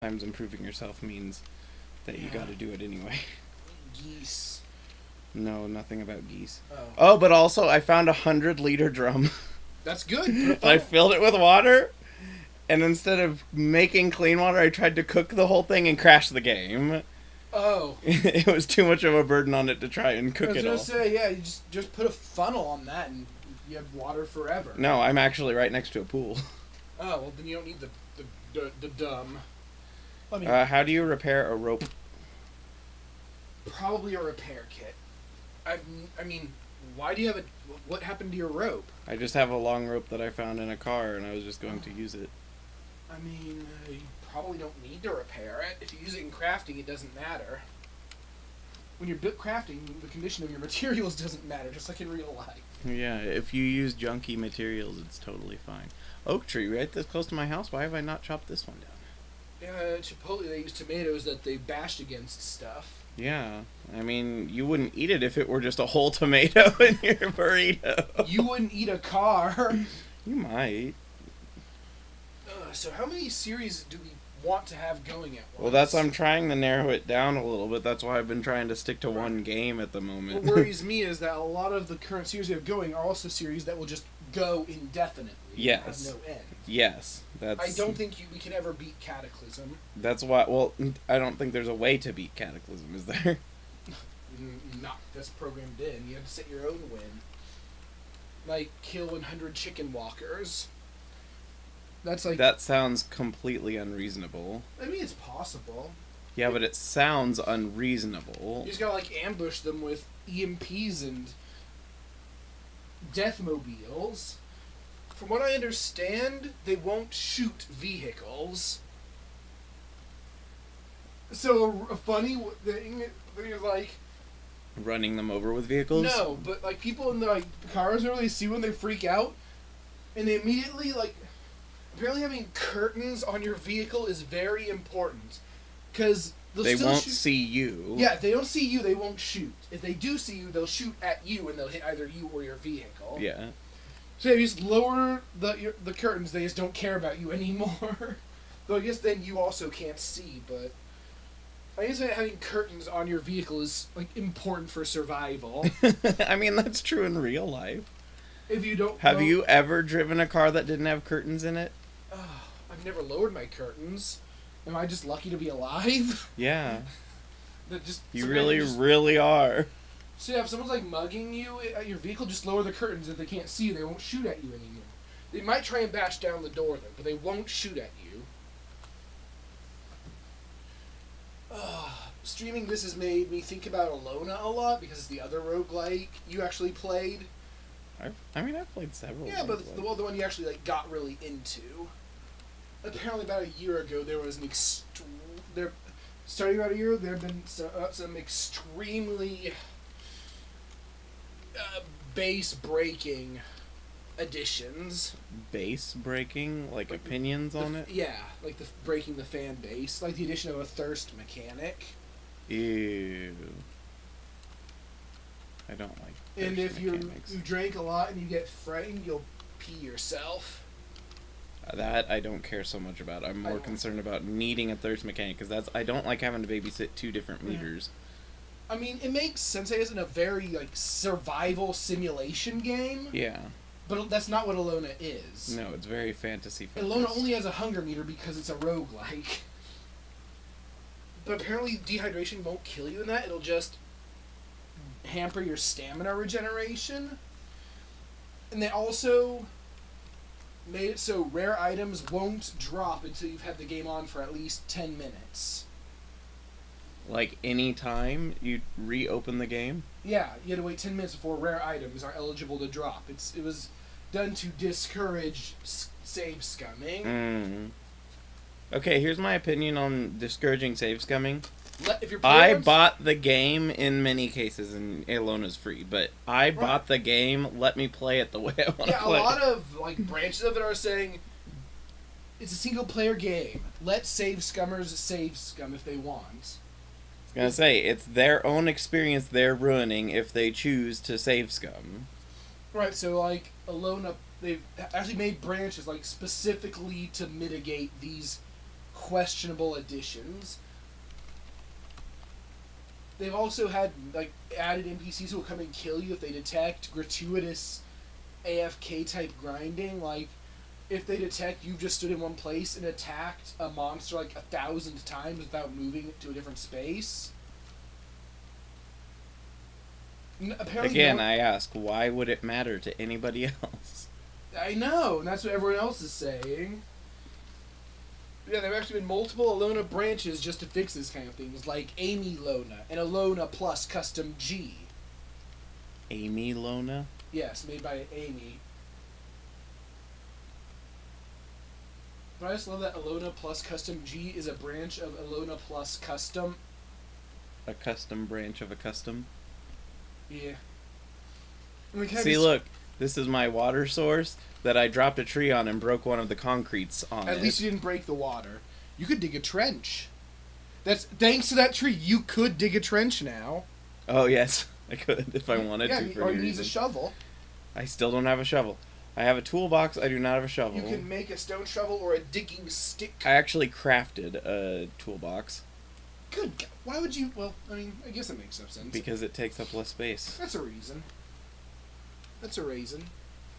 Sometimes improving yourself means that you gotta do it anyway. Geese. No, nothing about geese. Oh. Oh, but also I found a 100-liter drum. That's good. And I filled it with water, and instead of making clean water, I tried to cook the whole thing and crash the game. Oh. It was too much of a burden on it to try and cook it all. I was gonna say, yeah, you just put a funnel on that and you have water forever. No, I'm actually right next to a pool. Oh, well then you don't need the dumb. How do you repair a rope? Probably a repair kit. I mean, why do you have a... What happened to your rope? I just have a long rope that I found in a car, and I was just going to use it. I mean, you probably don't need to repair it. If you use it in crafting, it doesn't matter. When you're crafting, the condition of your materials doesn't matter, just like in real life. Yeah, if you use junky materials, it's totally fine. Oak tree, right this close to my house? Why have I not chopped this one down? Chipotle, they use tomatoes that they bashed against stuff. Yeah, I mean, you wouldn't eat it if it were just a whole tomato in your burrito. You wouldn't eat a car. You might. So how many series do we want to have going at once? Well, I'm trying to narrow it down a little bit. That's why I've been trying to stick to one game at the moment. What worries me is that a lot of the current series we have going are also series that will just go indefinitely. Yes. Have no end. Yes. I don't think we can ever beat Cataclysm. That's why, well, I don't think there's a way to beat Cataclysm, is there? Not this programmed in. You have to set your own win. Like, kill 100 chicken walkers. That's like... That sounds completely unreasonable. I mean, it's possible. Yeah, but it sounds unreasonable. You just gotta, like, ambush them with EMPs and deathmobiles. From what I understand, they won't shoot vehicles. So, a funny thing is, like... Running them over with vehicles? No, but, like, people in the, like, cars don't really see when they freak out, and they immediately, like... Apparently having curtains on your vehicle is very important. Because they won't see you. Yeah, if they don't see you, they won't shoot. If they do see you, they'll shoot at you, and they'll hit either you or your vehicle. Yeah. So if you just lower the curtains, they just don't care about you anymore. Though I guess then you also can't see, but... I guess having curtains on your vehicle is, like, important for survival. I mean, that's true in real life. If you don't... Have you ever driven a car that didn't have curtains in it? I've never lowered my curtains. Am I just lucky to be alive? Yeah. That just you really are. So yeah, if someone's like mugging you at your vehicle, just lower the curtains. If they can't see you, they won't shoot at you anymore. They might try and bash down the door though, but they won't shoot at you. Streaming this has made me think about Alona a lot because it's the other roguelike you actually played. I mean, I've played several. Yeah, but the one you actually like got really into. Apparently, about a year ago, there was an starting about a year, there have been some extremely base-breaking additions. Base-breaking? Like opinions on it? Yeah, like breaking the fan base. Like the addition of a thirst mechanic. Ew. I don't like thirst And if mechanics. you drink a lot and you get frightened, you'll pee yourself. That I don't care so much about. I'm more concerned about needing a thirst mechanic because I don't like having to babysit two different meters. I mean, it makes sense. It isn't a very like survival simulation game. Yeah. But that's not what Alona is. No, it's very fantasy focused. Alona only has a hunger meter because it's a roguelike. But apparently dehydration won't kill you in that. It'll just hamper your stamina regeneration. And they also made it so rare items won't drop until you've had the game on for at least 10 minutes. Like any time you reopen the game? Yeah, you had to wait 10 minutes before rare items are eligible to drop. It was done to discourage save scumming. Okay, here's my opinion on discouraging save scumming. If you're I bought the game in many cases, and Alona's free, but I bought the game, let me play it the way I want to play it. Yeah, a lot of like branches of it are saying, it's a single-player game. Let save scummers save scum if they want. I was going to say, it's their own experience they're ruining if they choose to save scum. Right, so like, Alona, they've actually made branches like specifically to mitigate these questionable additions. They've also had like added NPCs who will come and kill you if they detect gratuitous AFK type grinding. Like if they detect you've just stood in one place and attacked a monster like 1,000 times without moving to a different space. Apparently Again, I ask, why would it matter to anybody else? I know, and that's what everyone else is saying. Yeah, there have actually been multiple Alona branches just to fix this kind of things, like Amy Lona and Alona Plus Custom G. Amy Lona? Yes, made by Amy. But I just love that Alona Plus Custom G is a branch of Alona Plus Custom. A custom branch of a custom? Yeah. See, look, this is my water source that I dropped a tree on and broke one of the concretes on it. At least you didn't break the water. You could dig a trench. That's thanks to that tree. You could dig a trench now. Oh yes, I could if I wanted to. Yeah, or you need a shovel. I still don't have a shovel. I have a toolbox. I do not have a shovel. You can make a stone shovel or a digging stick. I actually crafted a toolbox. Good God. Why would you? Well, I mean, I guess it makes some sense. Because it takes up less space. That's a reason. That's a reason.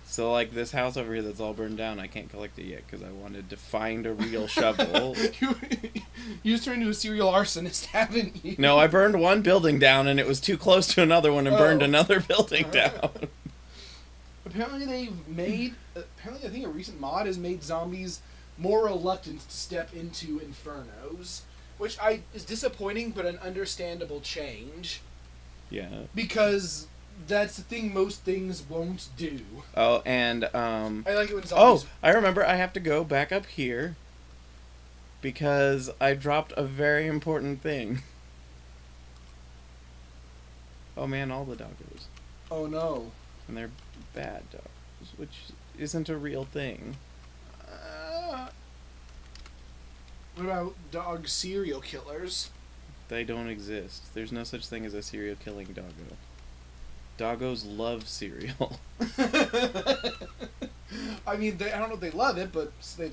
So, like, this house over here that's all burned down, I can't collect it yet because I wanted to find a real shovel. You just turned into a serial arsonist, haven't you? No, I burned one building down and it was too close to another one and burned another building down. Apparently they've made... Apparently I think a recent mod has made zombies more reluctant to step into infernos. Which is disappointing, but an understandable change. Yeah. Because... that's the thing most things won't do. Oh, and, I like it when zombies... Oh, I remember I have to go back up here because I dropped a very important thing. Oh man, all the doggos. Oh no. And they're bad doggos, which isn't a real thing. What about dog serial killers? They don't exist. There's no such thing as a serial killing doggo. Doggos love cereal. I mean, I don't know if they love it, but they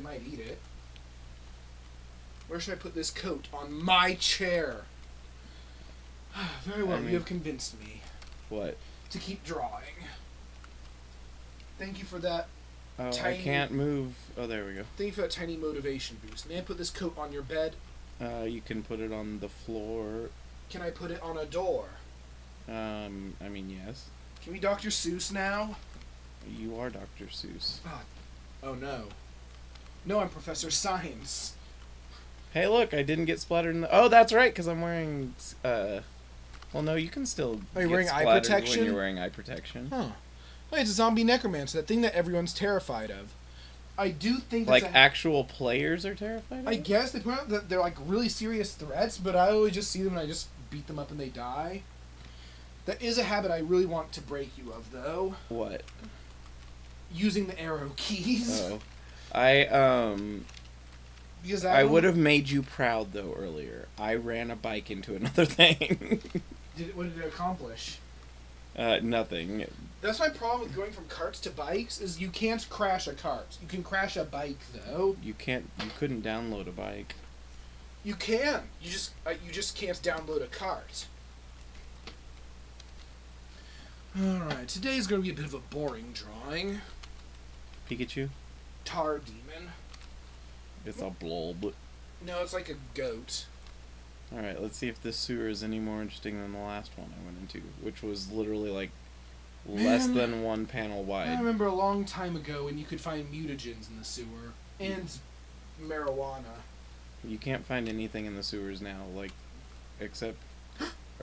might eat it. Where should I put this coat? On my chair. Very well, you have convinced me. What? To keep drawing. Thank you for that. Oh, tiny... I can't move. Oh, there we go. Thank you for that tiny motivation boost. May I put this coat on your bed? You can put it on the floor. Can I put it on a door? I mean, yes. Can we Dr. Seuss now? You are Dr. Seuss. Oh no. No, I'm Professor Science. Hey, look, I didn't get splattered in the... Oh, that's right, because I'm wearing, Well, no, you can still Are you get wearing eye splattered protection? when you're wearing eye protection. Huh. Well, it's a zombie necromancer, that thing that everyone's terrified of. I do think like, actual players are terrified of I it? guess they point out that they're, like, really serious threats, but I always just see them and I just beat them up and they die. That is a habit I really want to break you of, though. What? Using the arrow keys. Oh. Because I would have made you proud, though, earlier. I ran a bike into another thing. What did it accomplish? Nothing. That's my problem with going from carts to bikes, is you can't crash a cart. You can crash a bike, though. You couldn't download a bike. You can. You just can't download a cart. Alright, today's going to be a bit of a boring drawing. Pikachu? Tar Demon. It's a blob. No, it's like a goat. Alright, let's see if this sewer is any more interesting than the last one I went into, which was literally like less than one panel wide. I remember a long time ago when you could find mutagens in the sewer. And marijuana. You can't find anything in the sewers now, like, except...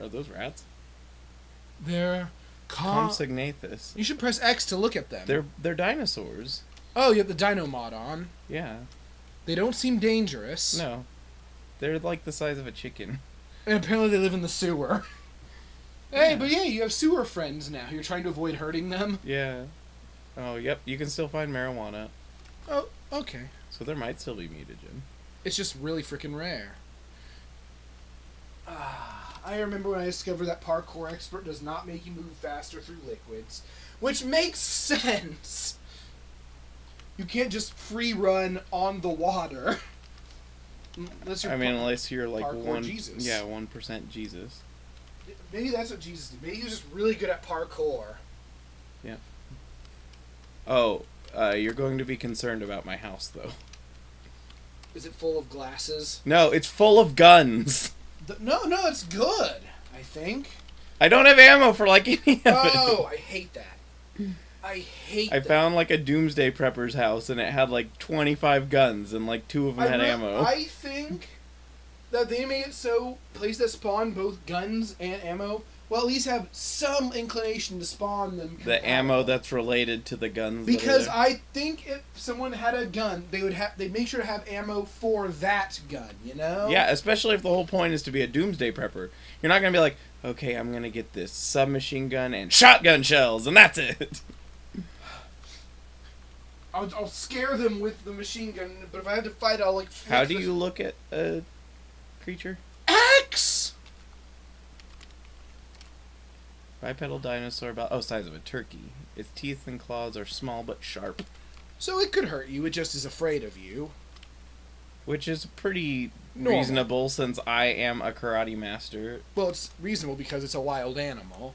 Are those rats? They're... Compsognathus. You should press X to look at them. They're dinosaurs. Oh, you have the dino mod on. Yeah. They don't seem dangerous. No. They're like the size of a chicken. And apparently they live in the sewer. Hey, but yeah, you have sewer friends now. You're trying to avoid hurting them. Yeah. Oh, yep. You can still find marijuana. Oh, okay. So there might still be mutagen. It's just really freaking rare. I remember when I discovered that parkour expert does not make you move faster through liquids. Which makes sense! You can't just free run on the water. Unless you're unless you're like parkour Jesus. 1% Jesus. Maybe that's what Jesus did. Maybe he was just really good at parkour. Yeah. Oh, you're going to be concerned about my house, though. Is it full of glasses? No, it's full of guns. No, it's good, I think. I don't have ammo for like any of it. Oh, I hate that. I found like a doomsday prepper's house and it had like 25 guns and like 2 of them had ammo. I think that they made it so places that spawn both guns and ammo will at least have some inclination to spawn them. The ammo that's related to the guns. Because I think if someone had a gun, they'd make sure to have ammo for that gun, you know? Yeah, especially if the whole point is to be a doomsday prepper. You're not gonna be like, okay, I'm gonna get this submachine gun and shotgun shells and that's it. I'll scare them with the machine gun, but if I have to fight, I'll like. How do you look at a creature? X. Bipedal dinosaur about size of a turkey. Its teeth and claws are small but sharp. So it could hurt you. It just is afraid of you. Which is pretty Normal. reasonable since I am a karate master. Well, it's reasonable because it's a wild animal.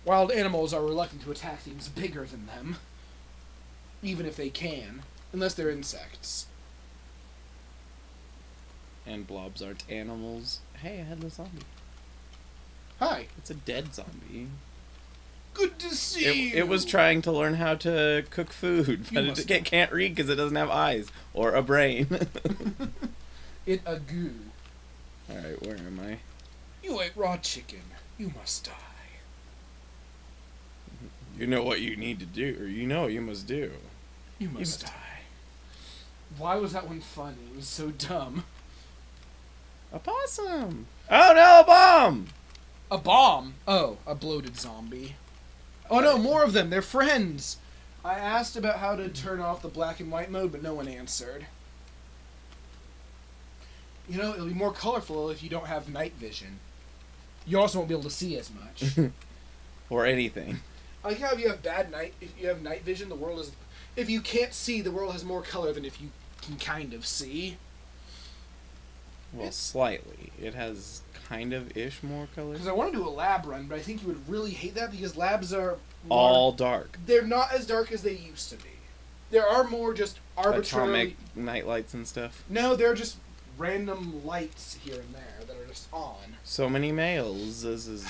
Wild animals are reluctant to attack things bigger than them. Even if they can. Unless they're insects. And blobs aren't animals. Hey, a headless zombie. Hi. It's a dead zombie. Good to see you. It was trying to learn how to cook food, but it can't read because it doesn't have eyes or a brain. It a goo. Alright, where am I? You ate raw chicken. You must die. You know what you need to do, or you know what you must do. You must die. Why was that one funny? It was so dumb. A possum! Oh no, a bomb! A bomb? Oh, a bloated zombie. Oh no, more of them. They're friends. I asked about how to turn off the black and white mode, but no one answered. You know, it'll be more colorful if you don't have night vision. You also won't be able to see as much. Or anything. I like how if you have if you have night vision, the world is... If you can't see, the world has more color than if you can kind of see. Well, slightly. It has kind of ish more color. Because I want to do a lab run, but I think you would really hate that because labs are... all dark. They're not as dark as they used to be. There are more just arbitrary... Atomic night lights and stuff. No, they're just random lights here and there that are just on. So many males. This is...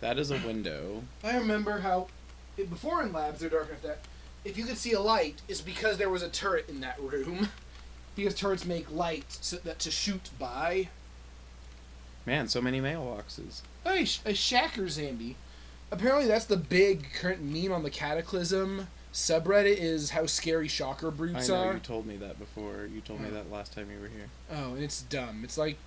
That is a window. I remember how... Before in labs, they're dark enough that if you could see a light, it's because there was a turret in that room. Because turrets make light so that to shoot by. Man, so many mailboxes. Hey, a shacker zombie. Apparently that's the big current meme on the Cataclysm subreddit is how scary shocker brutes are. I know, you told me that before. You told me that last time you were here. Oh, and it's dumb. It's like...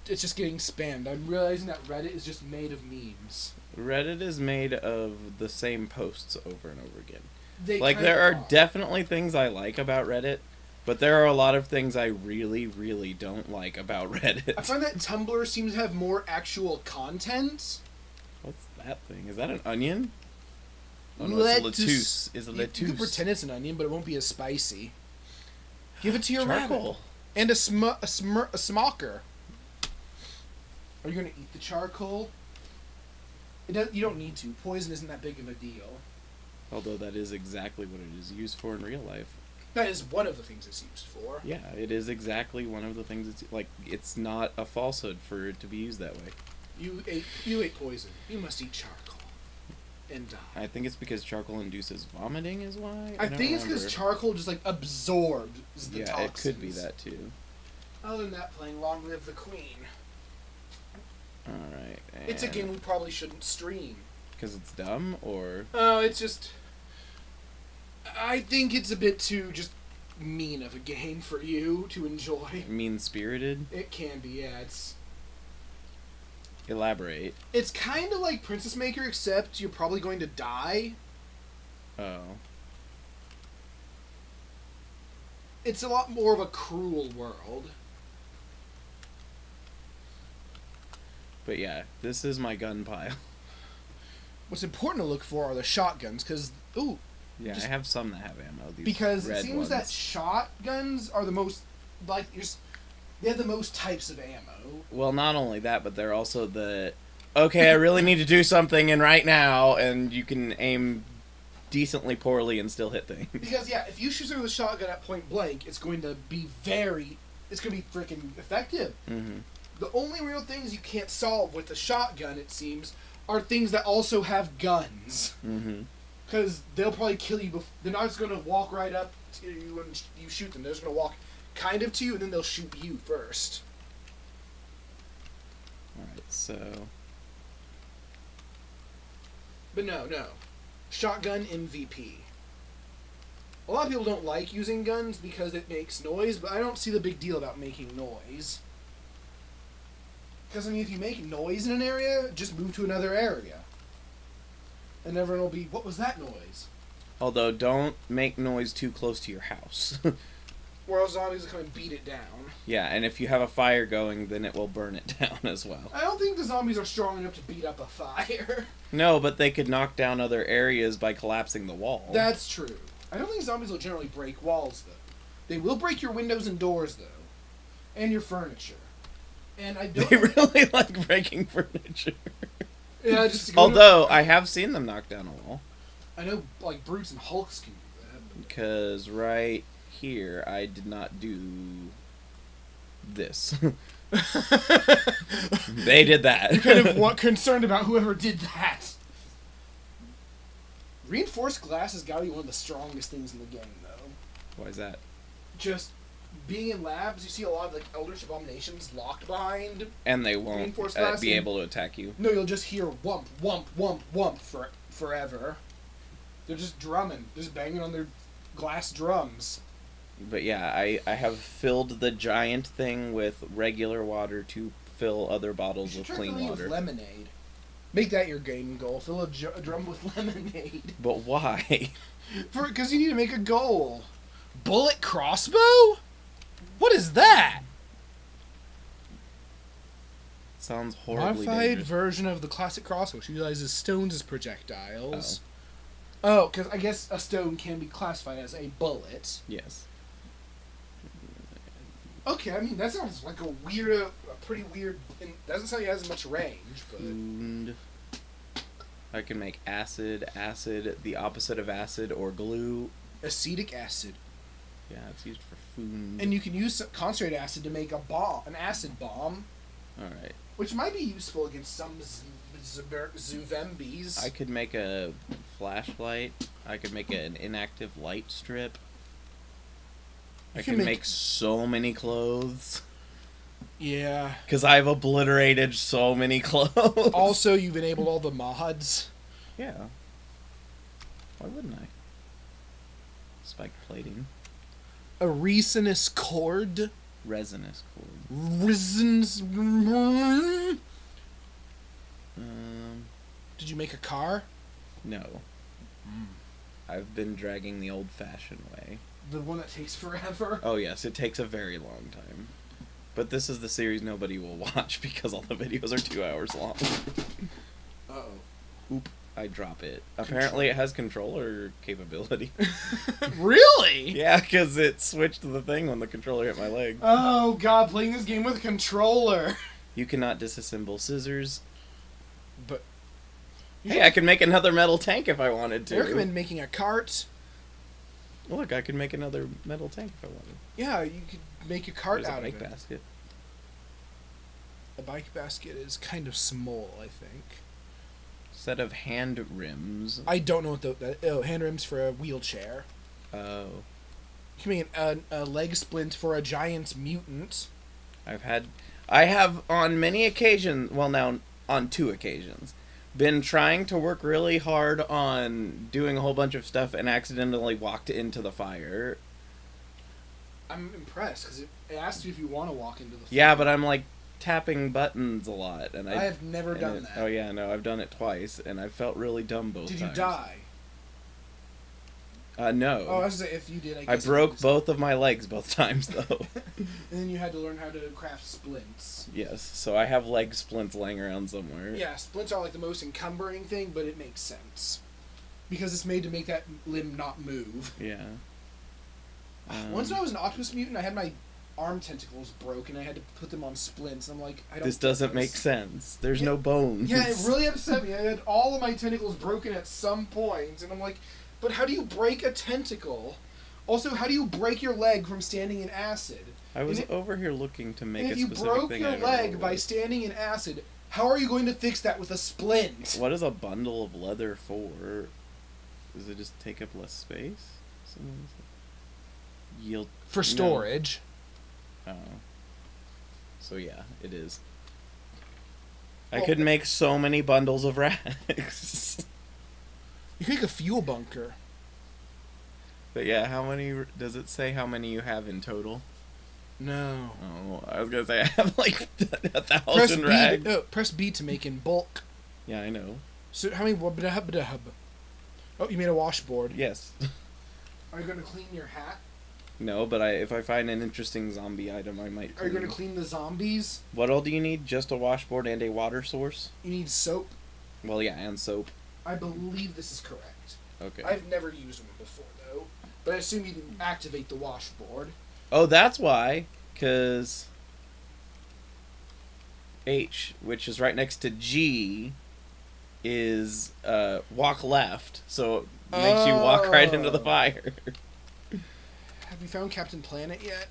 It's just getting spammed. I'm realizing that Reddit is just made of memes. Reddit is made of the same posts over and over again. There are definitely things I like about Reddit, but there are a lot of things I really, really don't like about Reddit. I find that Tumblr seems to have more actual content. What's that thing? Is that an onion? Oh no, Lettuce. It's a lettuce. You can pretend it's an onion, but it won't be as spicy. Give it to your charcoal. rabbit. And a smoker. Are you going to eat the charcoal? You don't need to. Poison isn't that big of a deal. Although that is exactly what it is used for in real life. That is one of the things it's used for. Yeah, it is exactly one of the things it's not a falsehood for it to be used that way. You ate poison. You must eat charcoal. And die. I think it's because charcoal induces vomiting is why? I think it's because charcoal just absorbs the toxins. Yeah, it could be that too. Other than that, playing Long Live the Queen. Alright. It's a game we probably shouldn't stream. Because it's dumb, or... Oh, it's just... I think it's a bit too just mean of a game for you to enjoy. Mean-spirited? It can be, yeah. Elaborate. It's kind of like Princess Maker, except you're probably going to die. Oh. It's a lot more of a cruel world. But yeah, this is my gun pile. What's important to look for are the shotguns, because, ooh, Yeah, I have some that have ammo. These Because red it seems ones. that shotguns are the most, like, they have the most types of ammo. Well, not only that, but they're also okay, I really need to do something, and right now, and you can aim decently poorly and still hit things. Because, yeah, if you shoot someone with a shotgun at point blank, it's going to be freaking effective. Mm-hmm. The only real things you can't solve with a shotgun, it seems, are things that also have guns. Mm-hmm. Because they'll probably kill you. They're not just going to walk right up to you when you shoot them. They're just going to walk kind of to you, and then they'll shoot you first. Alright, so... But no. Shotgun MVP. A lot of people don't like using guns because it makes noise, but I don't see the big deal about making noise. Because, I mean, if you make noise in an area, just move to another area. And everyone will be, what was that noise? Although, don't make noise too close to your house. Or else zombies will come and beat it down. Yeah, and if you have a fire going, then it will burn it down as well. I don't think the zombies are strong enough to beat up a fire. No, but they could knock down other areas by collapsing the wall. That's true. I don't think zombies will generally break walls, though. They will break your windows and doors, though. And your furniture. And I don't... They really like breaking furniture. Yeah, just Although, I have seen them knock down a wall. I know, like, brutes and hulks can do that. Because right here, I did not do this. They did that. You're kind of concerned about whoever did that. Reinforced glass has got to be one of the strongest things in the game, though. Why is that? Just being in labs, you see a lot of, like, Eldritch Abominations locked behind. And they won't Reinforced glass be able to attack you. No, you'll just hear whump, whump, whump, whump forever. They're just drumming, just banging on their glass drums. But yeah, I have filled the giant thing with regular water to fill other bottles with clean water. With lemonade. Make that your game goal. Fill a drum with lemonade. But why? Because you need to make a goal. Bullet crossbow? What is that? Sounds horribly Modified dangerous. version of the classic crossbow. She utilizes stones as projectiles. Oh, because I guess a stone can be classified as a bullet. Yes. Okay, I mean, that sounds like a pretty weird... Doesn't sound like it has much range, but... Food. I can make acid, the opposite of acid, or glue. Acetic acid. Yeah, it's used for food. And you can use concentrated acid to make an acid bomb. Alright. Which might be useful against some zombies. I could make a flashlight. I could make an inactive light strip. I can make so many clothes. Yeah. Because I've obliterated so many clothes. Also, you've enabled all the mods. Yeah. Why wouldn't I? Spike plating. A resinous cord. Resinous cord. Did you make a car? No. I've been dragging the old-fashioned way. The one that takes forever? Oh yes, it takes a very long time. But this is the series nobody will watch because all the videos are 2 hours long. Uh-oh. Oop, I drop it. Apparently it has controller capability. Really? Yeah, because it switched the thing when the controller hit my leg. Oh god, playing this game with a controller. You cannot disassemble scissors. But... Hey, I can make another metal tank if I wanted to. I recommend making a cart. Look, I could make another metal tank if I wanted. Yeah, you could make a cart out of it. There's a bike basket. A bike basket is kind of small, I think. Set of hand rims. I don't know what hand rims for a wheelchair. Oh. You can make a leg splint for a giant mutant. I have on many occasions, well now on 2 occasions, been trying to work really hard on doing a whole bunch of stuff and accidentally walked into the fire. I'm impressed because it asks you if you want to walk into the fire. Yeah, but I'm like tapping buttons a lot, and I have never done that. Oh yeah, no, I've done it twice, and I felt really dumb both times. Did you die? No. Oh, I was gonna say, if you did, I broke both of my legs both times, though. And then you had to learn how to craft splints. Yes, so I have leg splints laying around somewhere. Yeah, splints are like the most encumbering thing, but it makes sense. Because it's made to make that limb not move. Yeah. Once when I was an octopus mutant, I had my arm tentacles broken. I had to put them on splints. I'm like, I don't. This doesn't make sense. There's no bones. Yeah, it really upset me. I had all of my tentacles broken at some point, and I'm like, but how do you break a tentacle? Also, how do you break your leg from standing in acid? I was over here looking to make and a if you specific broke thing. your leg by standing in acid, how are you going to fix that with a splint? What is a bundle of leather for? Does it just take up less space? Yield For storage. No. Oh. So yeah, it is. I could make so many bundles of rags. You could make a fuel bunker. But yeah, how many does it say how many you have in total? No. Oh, I was gonna say I have like 1,000 rags. Press B to make in bulk. Yeah, I know. So how many? Oh, you made a washboard. Yes. Are you going to clean your hat? No, but if I find an interesting zombie item, I might. Are you going to clean the zombies? What all do you need? Just a washboard and a water source? You need soap. Well, yeah, and soap. I believe this is correct. Okay. I've never used one before though, but I assume you didn't activate the washboard. Oh, that's why. 'Cause H, which is right next to G, is walk left, so it makes you walk right into the fire. Have you found Captain Planet yet?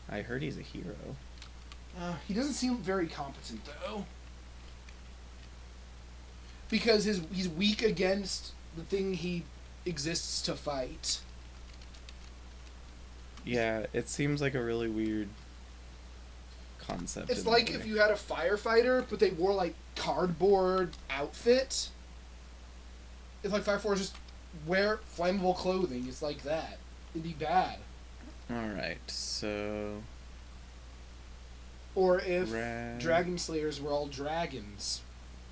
I heard he's a hero. He doesn't seem very competent though, because he's weak against the thing he exists to fight. Yeah, it seems like a really weird concept. It's like if you had a firefighter, but they wore like cardboard outfit. It's like firefighters just wear flammable clothing. It's like that. It'd be bad. Alright, so... Or if Dragon Slayers were all dragons.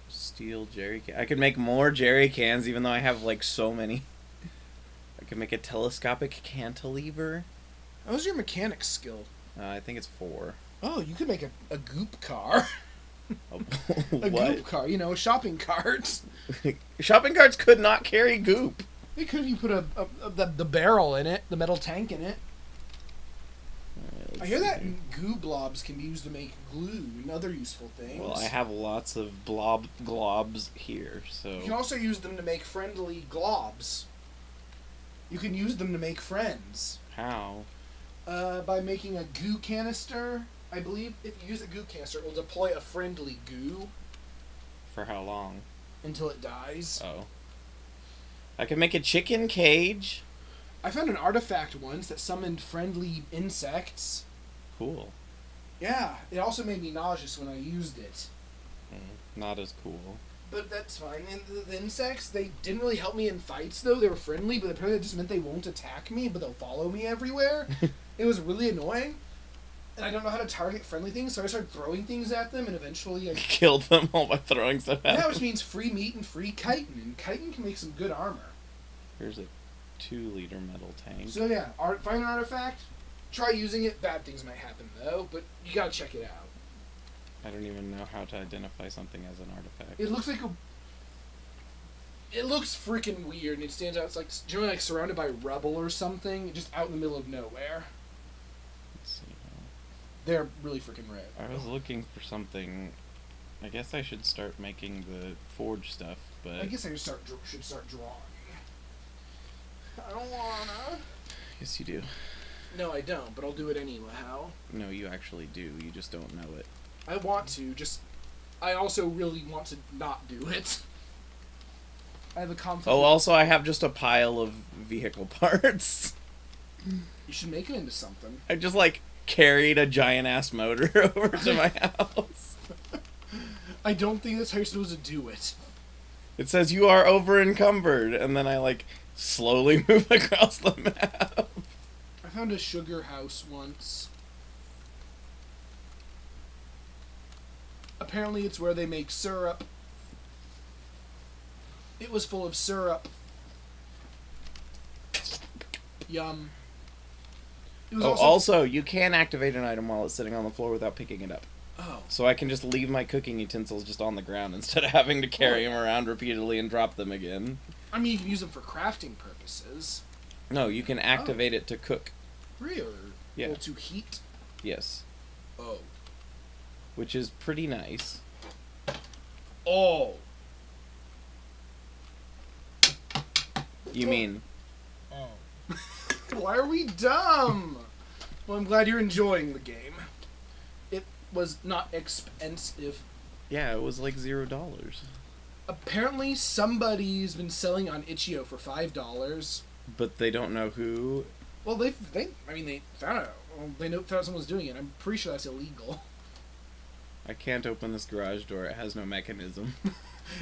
Steel jerry can. I could make more jerry cans, even though I have like so many. I could make a telescopic cantilever. How's your mechanics skill? I think it's 4. Oh, you could make a goop car. A goop car, a shopping cart. Shopping carts could not carry goop. They could if you put the barrel in it, the metal tank in it. I hear that goo blobs can be used to make glue and other useful things. Well, I have lots of globs here, so... You can also use them to make friendly globs. You can use them to make friends. How? By making a goo canister. I believe if you use a goo canister, it will deploy a friendly goo. For how long? Until it dies. Oh. I can make a chicken cage. I found an artifact once that summoned friendly insects. Cool. Yeah, it also made me nauseous when I used it. Not as cool. But that's fine. And the insects, they didn't really help me in fights, though. They were friendly, but apparently it just meant they won't attack me, but they'll follow me everywhere. It was really annoying. And I don't know how to target friendly things, so I started throwing things at them, and eventually I... Killed them all by throwing stuff at them. Yeah, which means free meat and free chitin, and chitin can make some good armor. Here's a 2-liter metal tank. So yeah, find an artifact, try using it. Bad things might happen, though, but you gotta check it out. I don't even know how to identify something as an artifact. It looks like it looks freaking weird, and it stands out. It's like generally like surrounded by rubble or something, just out in the middle of nowhere. Let's see. They're really freaking rare. I was looking for something. I guess I should start making the forge stuff, but... I guess I should start drawing. I don't wanna. Yes, you do. No, I don't, but I'll do it anyhow. No, you actually do. You just don't know it. I want to, I also really want to not do it. I have a conflict. Oh, also, I have just a pile of vehicle parts. You should make it into something. I just, carried a giant-ass motor over to my house. I don't think that's how you're supposed to do it. It says you are over-encumbered, and then I, slowly move across the map. I found a sugar house once. Apparently it's where they make syrup. It was full of syrup. Yum. It was also, you can activate an item while it's sitting on the floor without picking it up. Oh. So I can just leave my cooking utensils just on the ground instead of having to carry them around repeatedly and drop them again. I mean, you can use them for crafting purposes. No, you can activate it to cook. Really? Yeah. Well, to heat? Yes. Oh. Which is pretty nice. Oh. You mean... Oh. Why are we dumb? Well, I'm glad you're enjoying the game. It was not expensive. Yeah, it was like $0. Apparently, somebody's been selling on Itch.io for $5. But they don't know who. Well, they found out. Well, they found someone was doing it. I'm pretty sure that's illegal. I can't open this garage door. It has no mechanism.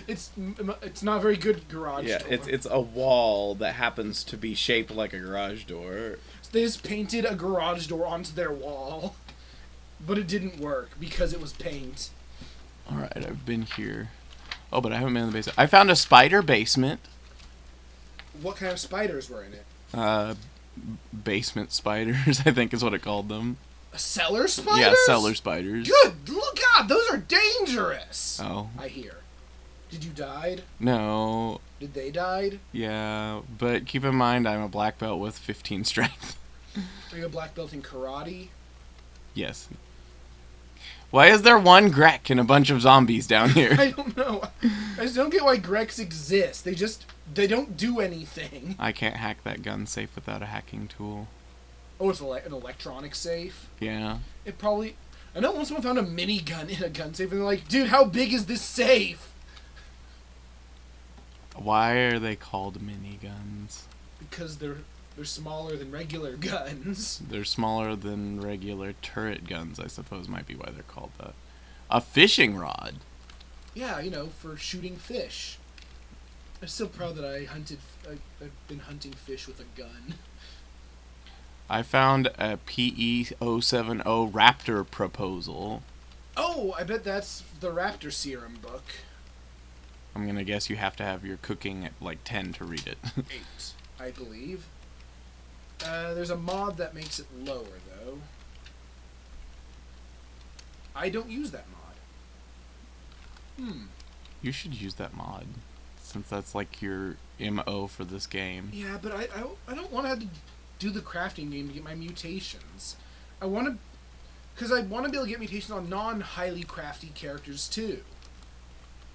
It's not a very good garage door. It's a wall that happens to be shaped like a garage door. So they just painted a garage door onto their wall, but it didn't work because it was paint. Alright, I've been here. Oh, but I haven't been in the basement. I found a spider basement. What kind of spiders were in it? Basement spiders, I think is what it called them. Cellar spiders? Yeah, cellar spiders. Good look out! Those are dangerous! Oh. I hear. Did you die? No. Did they die? Yeah, but keep in mind I'm a black belt with 15 strength. Are you a black belt in karate? Yes. Why is there one Grek and a bunch of zombies down here? I don't know. I just don't get why Grecs exist. They don't do anything. I can't hack that gun safe without a hacking tool. Oh, it's an electronic safe? Yeah. It probably... I know once someone found a minigun in a gun safe and they're like, dude, how big is this safe? Why are they called miniguns? Because they're smaller than regular guns. They're smaller than regular turret guns, I suppose might be why they're called that. A fishing rod. Yeah, for shooting fish. I'm still proud that I've been hunting fish with a gun. I found a PE070 Raptor proposal. Oh, I bet that's the Raptor Serum book. I'm gonna guess you have to have your cooking at like 10 to read it. 8, I believe. There's a mod that makes it lower, though. I don't use that mod. You should use that mod, since that's like your MO for this game. Yeah, but I don't want to have to do the crafting game to get my mutations. I want to... Because I want to be able to get mutations on non-highly crafty characters, too.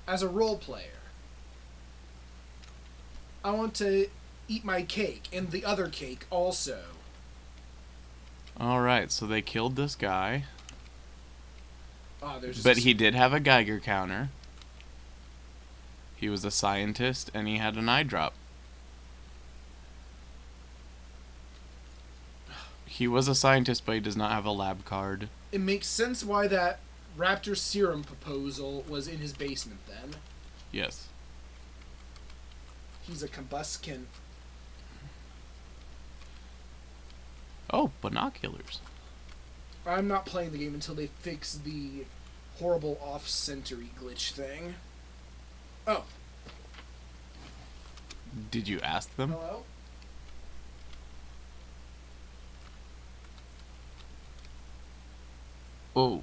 As a role player. I want to eat my cake, and the other cake also. Alright, so they killed this guy. There's But he did have a Geiger counter. He was a scientist, and he had an eye drop. He was a scientist, but he does not have a lab card. It makes sense why that Raptor Serum proposal was in his basement, then. Yes. He's a combuskin. Oh, binoculars. I'm not playing the game until they fix the horrible off-centery glitch thing. Oh. Did you ask them? Hello? Oh.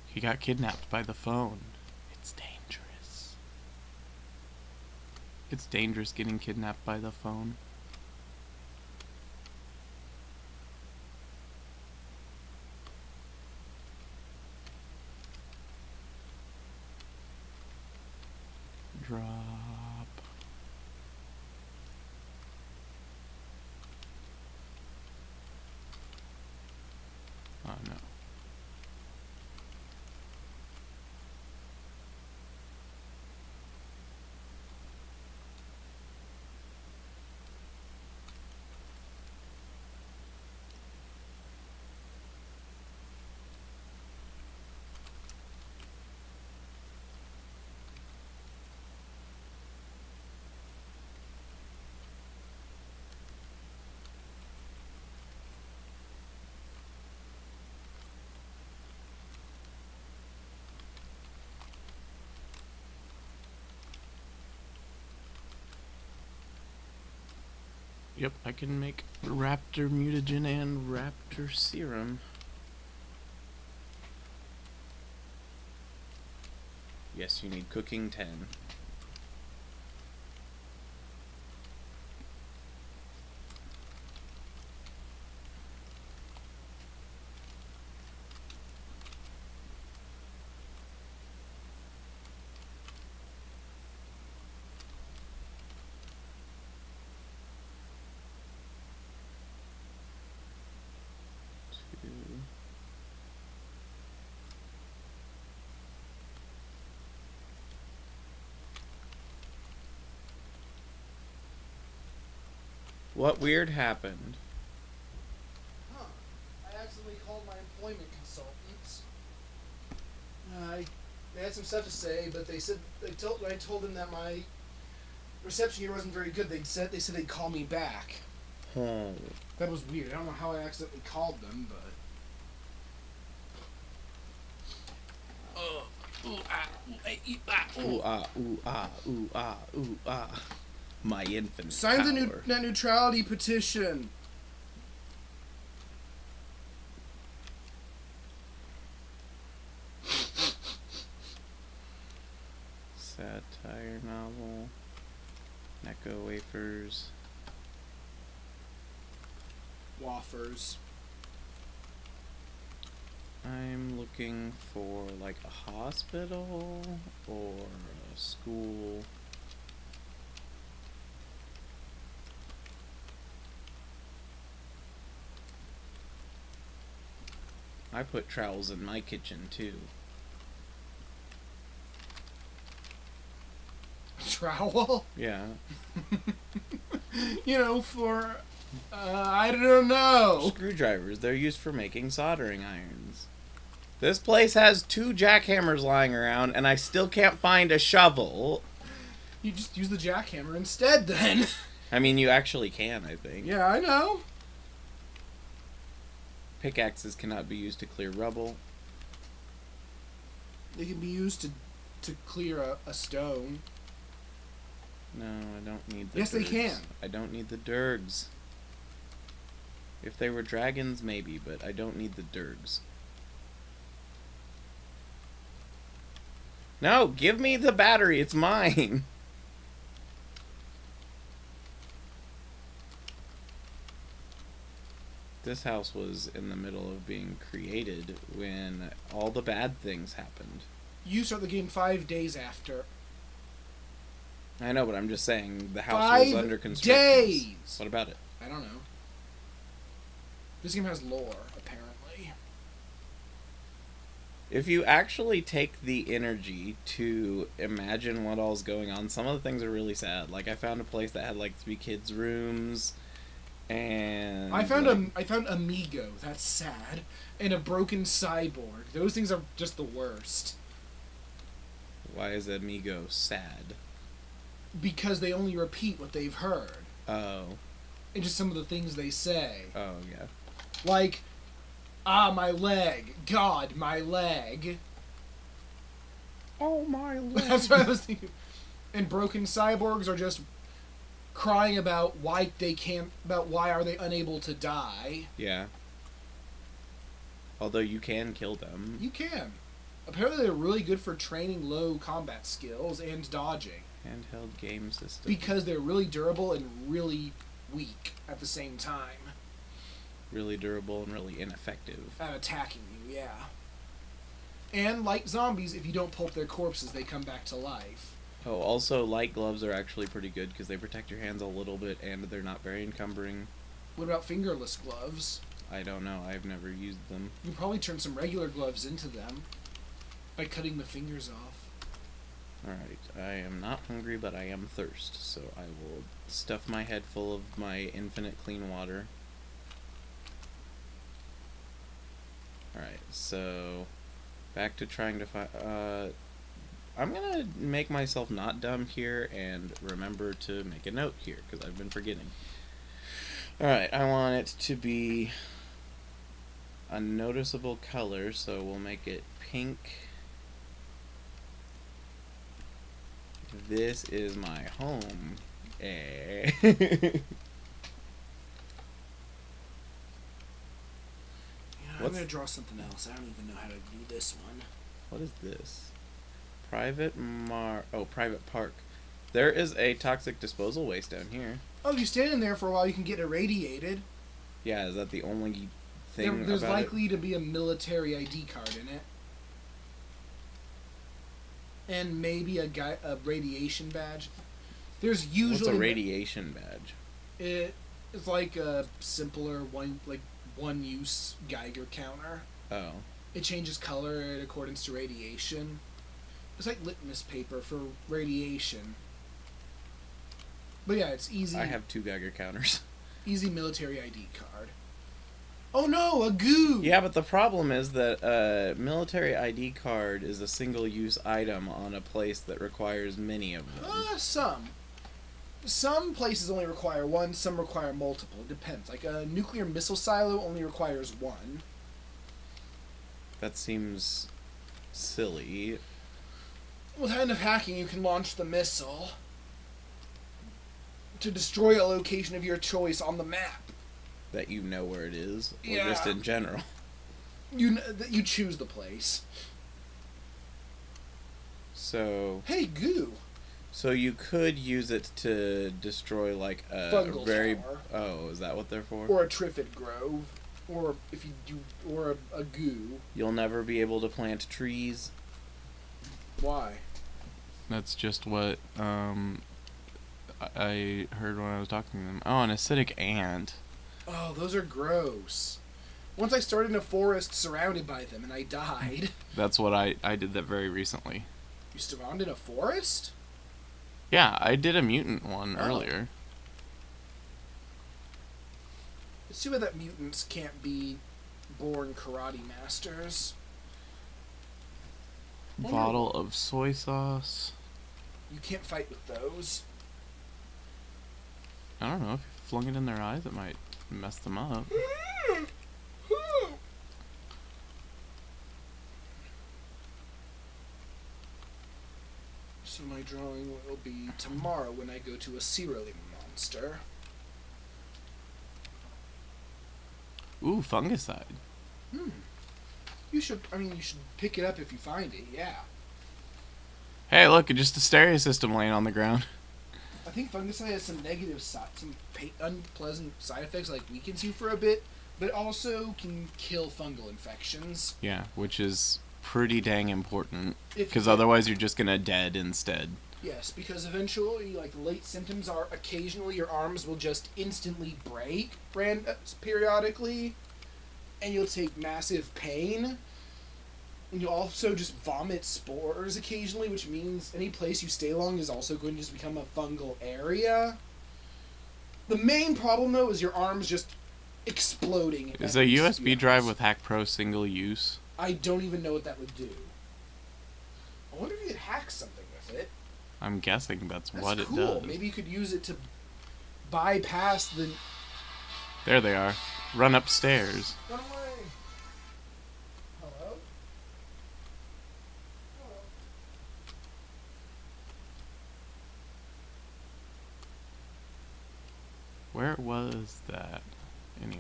He got kidnapped by the phone. It's dangerous. It's dangerous getting kidnapped by the phone. Drop. Oh no. Yep, I can make raptor mutagen and raptor serum. Yes, you need cooking 10. What weird happened? Huh. I accidentally called my employment consultants. They had some stuff to say, but they said when I told them that my reception here wasn't very good, they said they'd call me back. Oh. That was weird. I don't know how I accidentally called them, but. Ooh ah, ooh ah, ooh ah, ooh ah. My infinite Sign the power. net neutrality petition. Satire novel. Necco wafers. Wafers. I'm looking for like a hospital or a school. I put trowels in my kitchen too. Trowel? Yeah. For I don't know. Screwdrivers, they're used for making soldering irons. This place has 2 jackhammers lying around and I still can't find a shovel. You just use the jackhammer instead then. I mean, you actually can, I think. Yeah, I know. Pickaxes cannot be used to clear rubble. They can be used to clear a stone. No, I don't need the Yes, they dirgs. can. I don't need the dirgs. If they were dragons, maybe, but I don't need the dirgs. No, give me the battery. It's mine. This house was in the middle of being created when all the bad things happened. You start the game 5 days after. I know, but I'm just saying the house 5 was under construction. days! What about it? I don't know. This game has lore, apparently. If you actually take the energy to imagine what all's going on, some of the things are really sad. Like, I found a place that had, like, 3 kids' rooms, and... I found Amigo, that's sad, and a broken cyborg. Those things are just the worst. Why is Amigo sad? Because they only repeat what they've heard. Oh. And just some of the things they say. Oh, yeah. Like, ah, my leg. God, my leg. Oh, my leg. That's what I was thinking. And broken cyborgs are just crying about why are they unable to die. Yeah. Although you can kill them. You can. Apparently they're really good for training low combat skills and dodging. Handheld game system. Because they're really durable and really weak at the same time. Really durable and really ineffective. At attacking you, yeah. And like zombies, if you don't pulp their corpses, they come back to life. Oh, also, light gloves are actually pretty good because they protect your hands a little bit and they're not very encumbering. What about fingerless gloves? I don't know. I've never used them. You can probably turn some regular gloves into them by cutting the fingers off. Alright, I am not hungry, but I am thirst, so I will stuff my head full of my infinite clean water. Alright, so back to trying to find... I'm gonna make myself not dumb here and remember to make a note here, because I've been forgetting. Alright, I want it to be a noticeable color, so we'll make it pink. This is my home. I'm gonna draw something else. I don't even know how to do this one. What is this? Private park. There is a toxic disposal waste down here. Oh, you stand in there for a while, you can get irradiated. Yeah, is that the only thing There's about likely to be a military ID card in it. And maybe a radiation badge. There's usually... What's a radiation badge? It's like a simpler one-use Geiger counter. Oh. It changes color in accordance to radiation. It's like litmus paper for radiation. But yeah, it's easy. I have 2 Geiger counters. Easy military ID card. Oh no, a goo! Yeah, but the problem is that a military ID card is a single-use item on a place that requires many of them. Some. Some places only require one, some require multiple. It depends. Like a nuclear missile silo only requires one. That seems silly. With kind of hacking, you can launch the missile to destroy a location of your choice on the map. That you know where it is, or Yeah. just in general. You choose the place. So... Hey, goo! So you could use it to destroy, like, a Fungal very... tower. Oh, is that what they're for? Or a triffid grove. Or if you do... Or a goo. You'll never be able to plant trees. Why? That's just what, I heard when I was talking to them. Oh, an acidic ant. Oh, those are gross. Once I started in a forest surrounded by them and I died. That's what I did that very recently. You spawned in a forest? Yeah, I did a mutant one Oh. earlier. It's too bad that mutants can't be born karate masters. Bottle of soy sauce. You can't fight with those. I don't know, if you flung it in their eyes, it might mess them up. So my drawing will be tomorrow when I go to a Cerealing monster. Ooh, fungicide. You should pick it up if you find it, yeah. Hey, look, just a stereo system laying on the ground. I think fungicide has some negative unpleasant side effects, like weakens you for a bit, but also can kill fungal infections. Yeah, which is pretty dang important, If because you- otherwise you're just gonna dead instead. Yes, because eventually, like, the late symptoms are occasionally your arms will just instantly break periodically, and you'll take massive pain. And you'll also just vomit spores occasionally, which means any place you stay long is also going to just become a fungal area. The main problem, though, is your arms just exploding. Is a USB drive with Hack Pro single use? I don't even know what that would do. I wonder if you could hack something with it. I'm guessing that's what cool. it does. Maybe you could use it to bypass the... There they are. Run upstairs. Run away! Hello? Hello? Where was that? Anyway.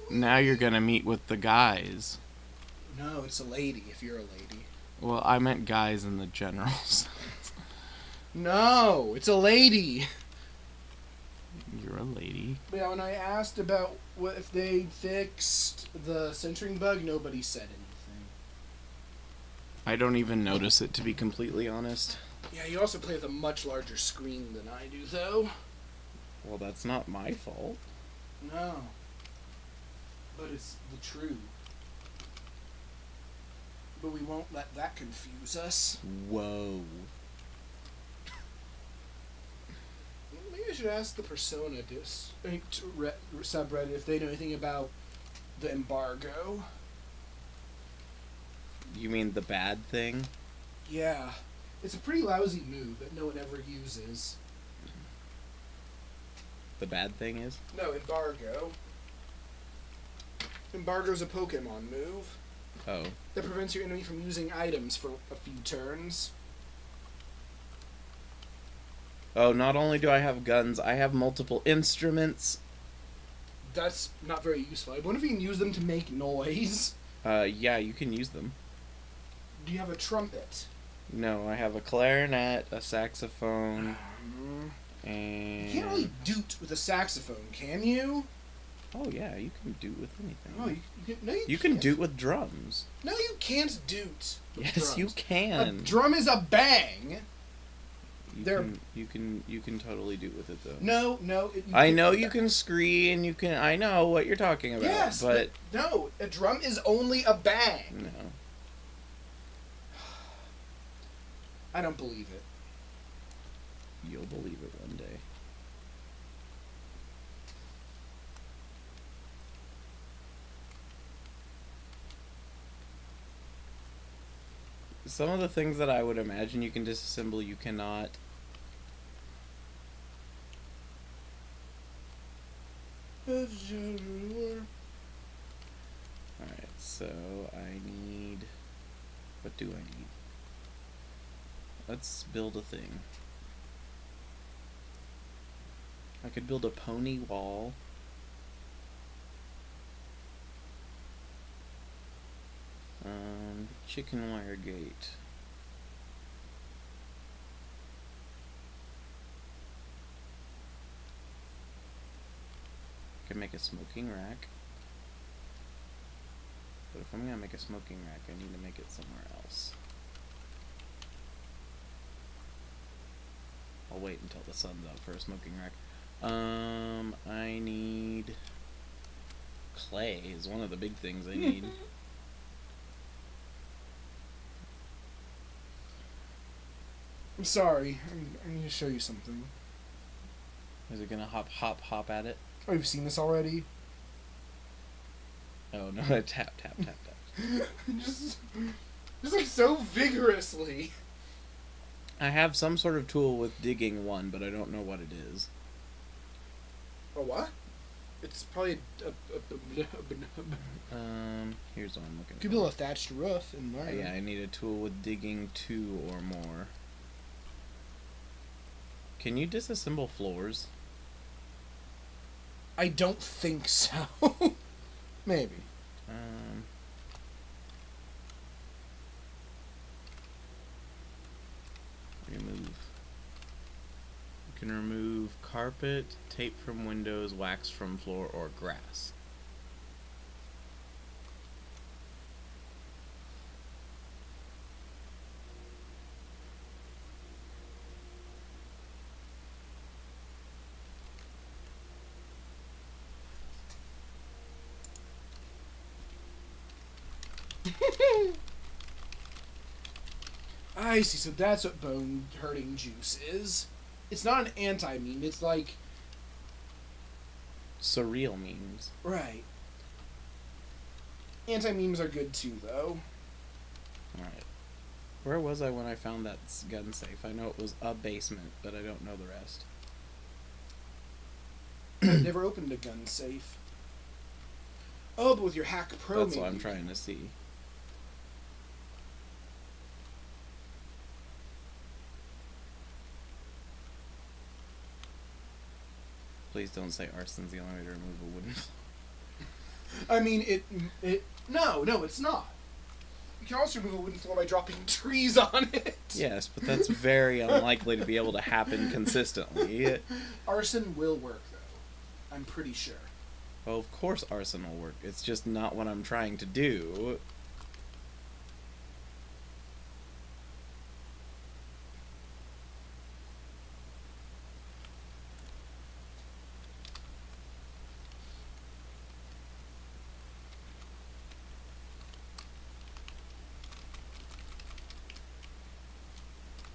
Now you're gonna meet with the guys. No, it's a lady if you're a lady. Well, I meant guys in the general sense. No, it's a lady. You're a lady. Yeah, when I asked about what if they fixed the centering bug, nobody said anything. I don't even notice it, to be completely honest. Yeah, you also play with a much larger screen than I do, though. Well, that's not my fault. No. But it's the truth. But we won't let that confuse us. Whoa. Maybe I should ask the Persona subreddit if they know anything about the embargo. You mean the bad thing? Yeah. It's a pretty lousy move that no one ever uses. The bad thing is? No, Embargo. Embargo's a Pokemon move Oh. that prevents your enemy from using items for a few turns. Oh, not only do I have guns, I have multiple instruments. That's not very useful. I wonder if you can use them to make noise. Yeah, you can use them. Do you have a trumpet? No, I have a clarinet, a saxophone, and... You can't really doot with a saxophone, can you? Oh, yeah, you can doot with anything. Oh, you can, no, You can doot with drums. No, you can't doot with Yes, drums. you can. A drum is a bang. You can totally doot with it, though. No. I know you can scree, and you can... I know what you're talking about, Yes, but no, a drum is only a bang. No. I don't believe it. You'll believe it one day. Some of the things that I would imagine you can disassemble, you cannot. Alright, so I need... What do I need? Let's build a thing. I could build a pony wall. Chicken wire gate. I can make a smoking rack. But if I'm gonna make a smoking rack, I need to make it somewhere else. I'll wait until the sun's out for a smoking rack. I need... Clay is one of the big things I need. I'm sorry. I need to show you something. Is it gonna hop at it? Oh, you've seen this already? Oh no, tap. just like so vigorously. I have some sort of tool with digging one, but I don't know what it is. A what? It's probably Here's what I'm looking for. could build a thatched roof and learn. Yeah, I need a tool with digging 2 or more. Can you disassemble floors? I don't think so. Maybe. Remove. You can remove carpet, tape from windows, wax from floor, or grass. I see, so that's what bone hurting juice is. It's not an anti-meme, it's like... Surreal memes. Right. Anti-memes are good too, though. Alright. Where was I when I found that gun safe? I know it was a basement, but I don't know the rest. I've never opened a gun safe. Oh, but with your Hack Pro, That's maybe. what I'm trying to see. Please don't say arson's the only way to remove a wooden floor. I mean, no, it's not. You can also remove a wooden floor by dropping trees on it. Yes, but that's very unlikely to be able to happen consistently. Arson will work, though. I'm pretty sure. Well, of course arson will work. It's just not what I'm trying to do.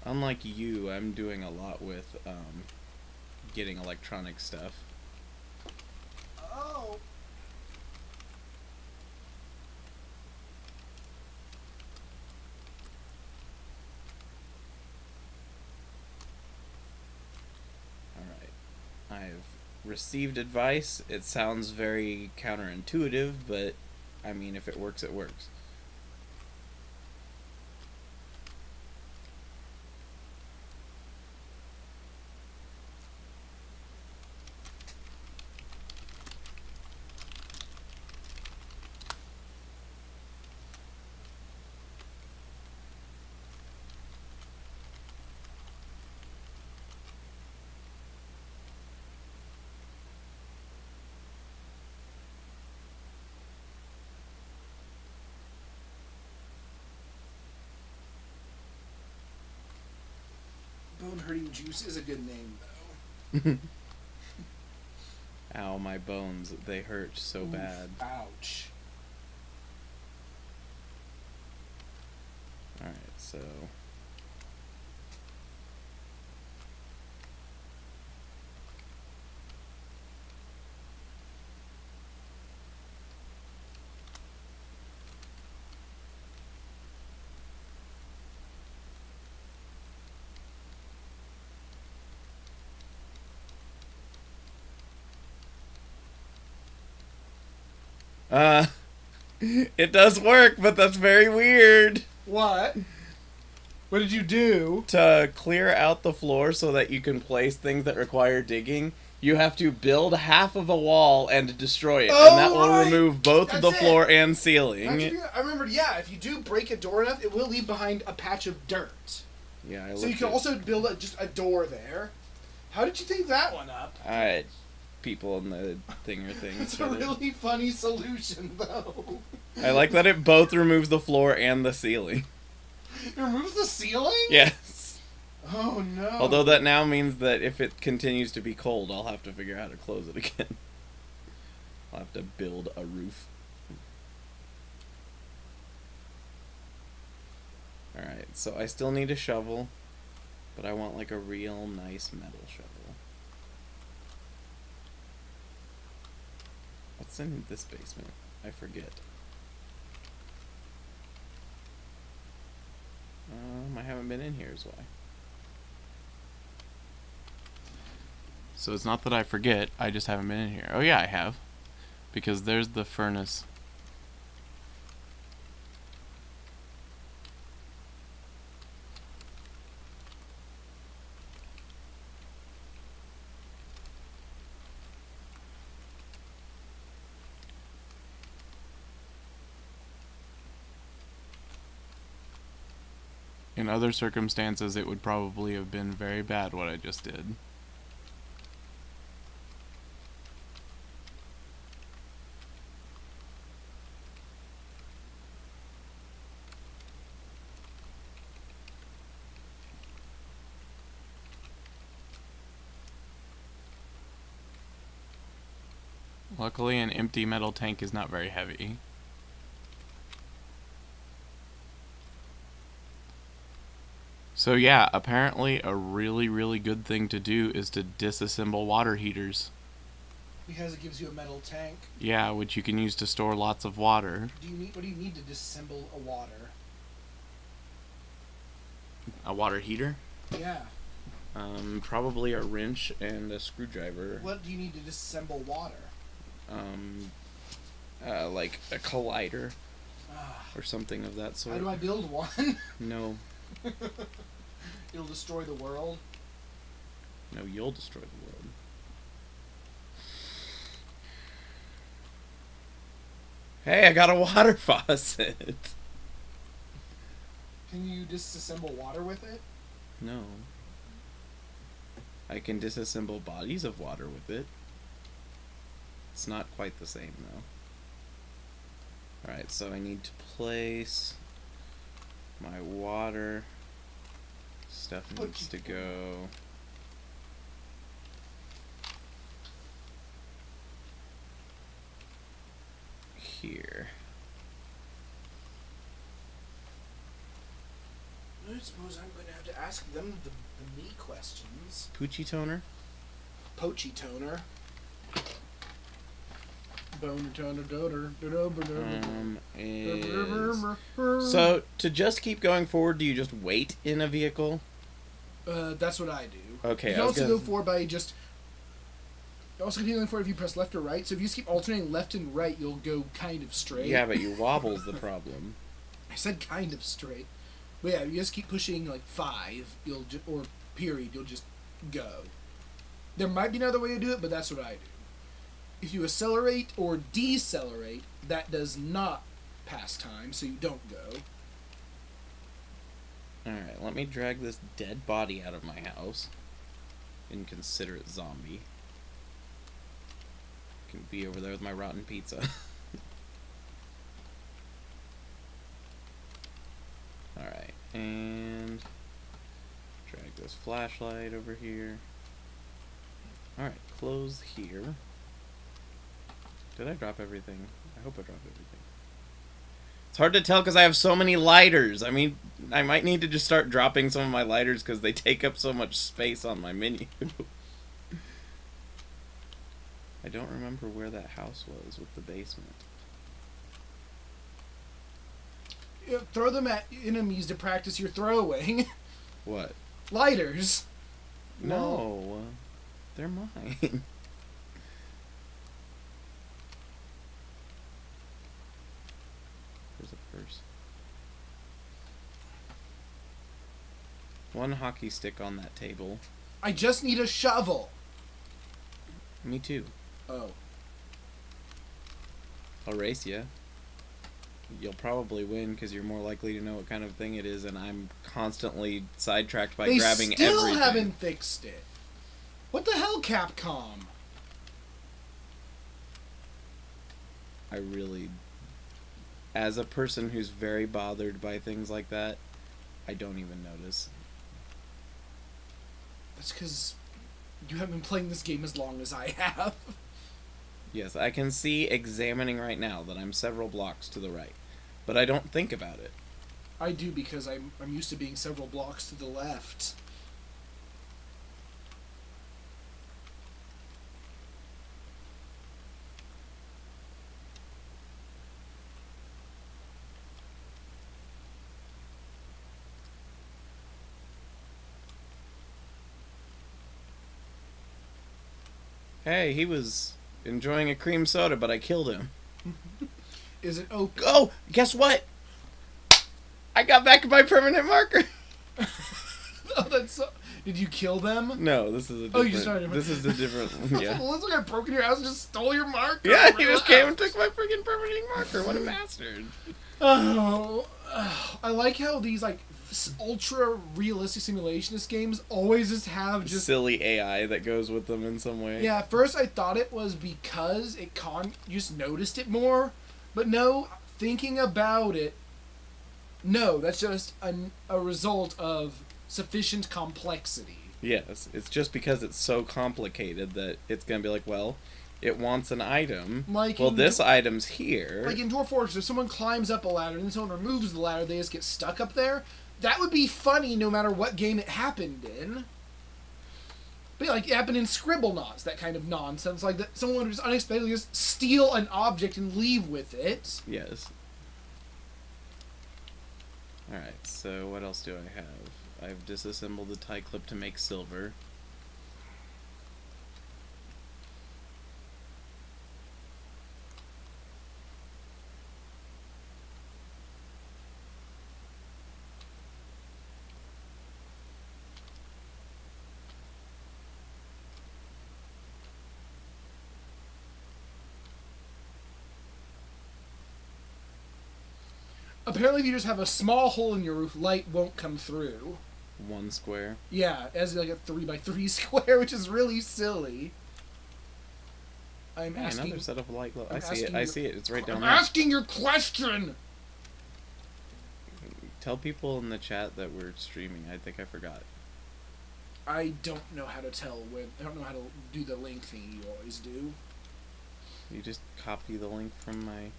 Unlike you, I'm doing a lot with getting electronic stuff. Oh. I've received advice. It sounds very counterintuitive, but I mean, if it works, it works. Bone Hurting Juice is a good name, though. Ow, my bones. They hurt so Oof, bad. Ouch. Alright, so... it does work, but that's very weird. What? What did you do? To clear out the floor so that you can place things that require digging, you have to build half of a wall and destroy it, and that will remove both the floor and ceiling. I remembered, yeah, if you do break a door enough, it will leave behind a patch of dirt. Yeah, so you can also build just a door there. How did you think that one up? People in the thinger thing. It's a really funny solution, though. I like that it both removes the floor and the ceiling. It removes the ceiling? Yes. Oh, no. Although that now means that if it continues to be cold, I'll have to figure out how to close it again. I'll have to build a roof. Alright, so I still need a shovel, but I want like a real nice metal shovel. What's in this basement? I forget. I haven't been in here is why. So it's not that I forget, I just haven't been in here. Oh yeah, I have. Because there's the furnace. In other circumstances, it would probably have been very bad what I just did. Luckily, an empty metal tank is not very heavy. So yeah, apparently a really, really good thing to do is to disassemble water heaters. Because it gives you a metal tank. Yeah, which you can use to store lots of water. What do you need to disassemble a water? A water heater? Yeah. Probably a wrench and a screwdriver. What do you need to disassemble water? Like a collider. Or something of that sort. How do I build one? No. It'll destroy the world? No, you'll destroy the world. Hey, I got a water faucet! Can you disassemble water with it? No. I can disassemble bodies of water with it. It's not quite the same, though. Alright, so I need to place my water. Stuff needs to go. Here. I suppose I'm going to have to ask them the me questions. Poochie toner? Poachy toner. Boner toner doter. So, to just keep going forward, do you just wait in a vehicle? That's what I do. Okay, You can also go forward by just Also continuing forward if you press left or right. So if you just keep alternating left and right, you'll go kind of straight. Yeah, but your wobble's the problem. I said kind of straight. But yeah, if you just keep pushing like 5, or period, you'll just go. There might be another way to do it, but that's what I do. If you accelerate or decelerate, that does not pass time, so you don't go. Alright, let me drag this dead body out of my house. Inconsiderate zombie. Can be over there with my rotten pizza. Alright, and drag this flashlight over here. Alright, close here. Did I drop everything? I hope I dropped everything. It's hard to tell because I have so many lighters. I mean, I might need to just start dropping some of my lighters because they take up so much space on my menu. I don't remember where that house was with the basement. You throw them at enemies to practice your throwing. What? Lighters. No. They're mine. There's a purse. One hockey stick on that table. I just need a shovel. Me too. Oh. I'll race you. You'll probably win because you're more likely to know what kind of thing it is, and I'm constantly sidetracked by grabbing everything. They still haven't fixed it. What the hell, Capcom? I really... As a person who's very bothered by things like that, I don't even notice. That's because you haven't been playing this game as long as I have. Yes, I can see examining right now that I'm several blocks to the right, but I don't think about it. I do because I'm used to being several blocks to the left. Hey, he was enjoying a cream soda, but I killed him. Is it open? Oh, guess what? I got back my permanent marker. Oh, that's so... Did you kill them? No, this is a different... Oh, you just started... This is a different... Yeah. Looks like I broke in your house and just stole your marker. Yeah, he just came and took my freaking permanent marker. What a bastard. Oh, I like how these, like, ultra realistic simulationist games always just have just silly AI that goes with them in some way. Yeah, at first I thought it was because you just noticed it more, but no, thinking about it, no, that's just a result of sufficient complexity. Yes, it's just because it's so complicated that it's gonna be like, well, it wants an item. Like well, this item's here. Like in Dwarf Fortress, if someone climbs up a ladder and then someone removes the ladder, they just get stuck up there. That would be funny no matter what game it happened in. But like, it happened in Scribblenauts, that kind of nonsense. Like, that someone would just unexpectedly just steal an object and leave with it. Yes. Alright, so what else do I have? I've disassembled the tie clip to make silver. Apparently, if you just have a small hole in your roof, light won't come through. 1 square. Yeah, as like a 3x3 square, which is really silly. I'm asking. Another set of light glow. I see it. I see it. It's right down there. I'm asking your question. Tell people in the chat that we're streaming. I think I forgot. I don't know how to tell when. I don't know how to do the link thing you always do. You just copy the link from my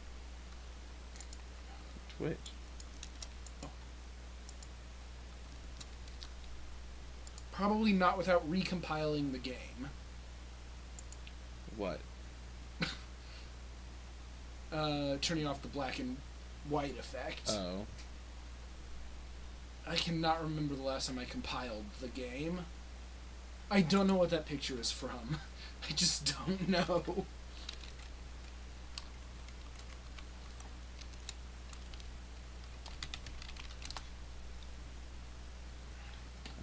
Twitch. Probably not without recompiling the game. What? Turning off the black and white effect. Oh. I cannot remember the last time I compiled the game. I don't know what that picture is from. I just don't know.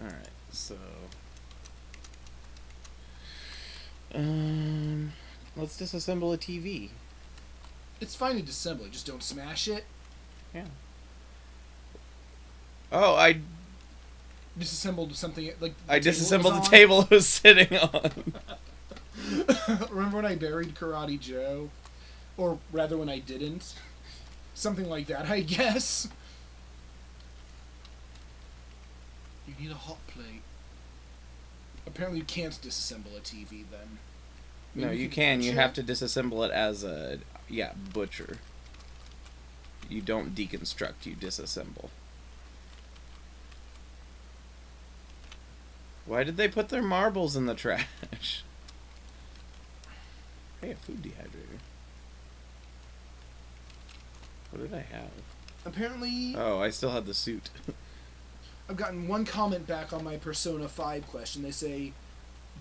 Alright, so... let's disassemble a TV. It's fine to disassemble it, just don't smash it. Yeah. Oh, I Disassembled something like... I disassembled the table I was sitting on. Remember when I buried Karate Joe? Or rather, when I didn't? Something like that, I guess. You need a hot plate. Apparently you can't disassemble a TV, then. No, you can. You have to disassemble it as a... Yeah, butcher. You don't deconstruct, you disassemble. Why did they put their marbles in the trash? Hey, a food dehydrator. What did I have? Apparently... Oh, I still had the suit. I've gotten one comment back on my Persona 5 question. They say,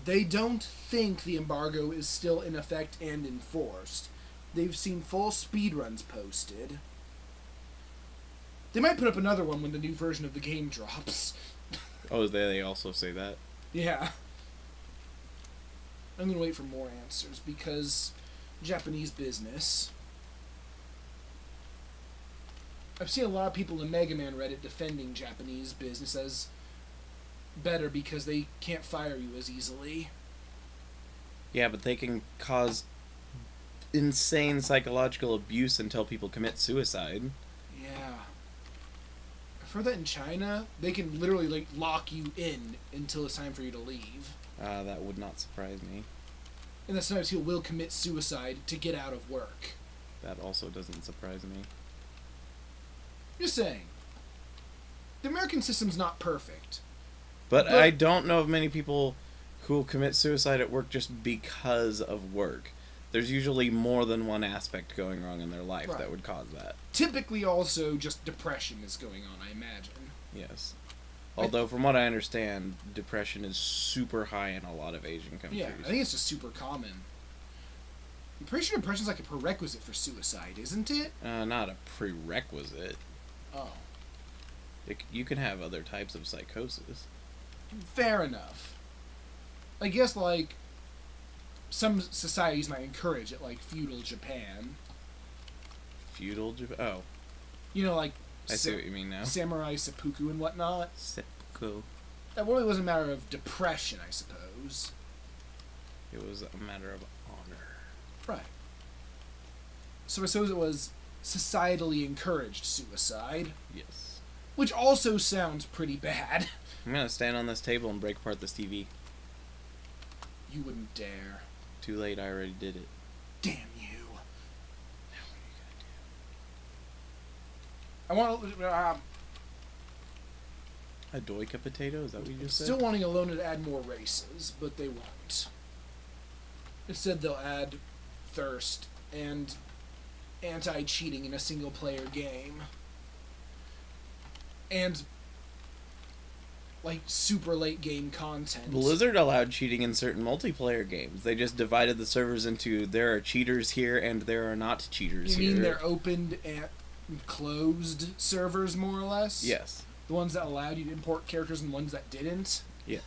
they don't think the embargo is still in effect and enforced. They've seen full speedruns posted. They might put up another one when the new version of the game drops. Oh, they also say that? Yeah. I'm gonna wait for more answers, because Japanese business. I've seen a lot of people in Mega Man Reddit defending Japanese business as better because they can't fire you as easily. Yeah, but they can cause insane psychological abuse until people commit suicide. Yeah. I've heard that in China, they can literally like lock you in until it's time for you to leave. That would not surprise me. And then sometimes people will commit suicide to get out of work. That also doesn't surprise me. Just saying. The American system's not perfect. But I don't know of many people who will commit suicide at work just because of work. There's usually more than one aspect going wrong in their life that would cause that. Typically also just depression is going on, I imagine. Yes. Although, from what I understand, depression is super high in a lot of Asian countries. Yeah, I think it's just super common. I'm pretty sure depression's like a prerequisite for suicide, isn't it? Not a prerequisite. Oh. You can have other types of psychosis. Fair enough. I guess, like, some societies might encourage it, like feudal Japan. Feudal Japan? Oh. You know, like... I see what you mean now. Samurai seppuku and whatnot. Seppuku. That really was a matter of depression, I suppose. It was a matter of honor. Right. So I suppose it was societally encouraged suicide. Yes. Which also sounds pretty bad. I'm gonna stand on this table and break apart this TV. You wouldn't dare. Too late, I already did it. Damn you. Now what are you gonna do? I want to... A doika potato? Is that what you just said? Still wanting Alona to add more races, but they won't. Instead, they'll add thirst and anti-cheating in a single-player game. And, like, super late-game content. Blizzard allowed cheating in certain multiplayer games. They just divided the servers into there are cheaters here and there are not cheaters here. You mean they're opened and closed servers, more or less? Yes. The ones that allowed you to import characters and ones that didn't? Yeah.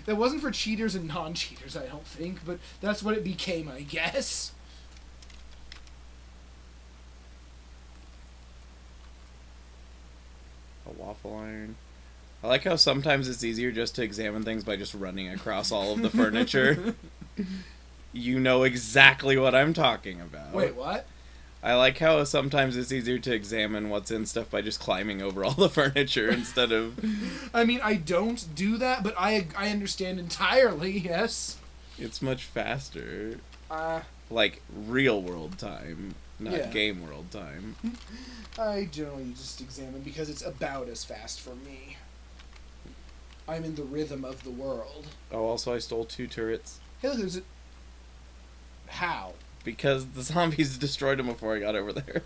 That wasn't for cheaters and non-cheaters, I don't think, but that's what it became, I guess. A waffle iron. I like how sometimes it's easier just to examine things by just running across all of the furniture. You know exactly what I'm talking about. Wait, what? I like how sometimes it's easier to examine what's in stuff by just climbing over all the furniture instead of... I mean, I don't do that, but I understand entirely, yes. It's much faster. Like, real world time, not yeah. game world time. I generally just examine because it's about as fast for me. I'm in the rhythm of the world. Oh, also I stole 2 turrets. Hey, look, there's a... How? Because the zombies destroyed them before I got over there.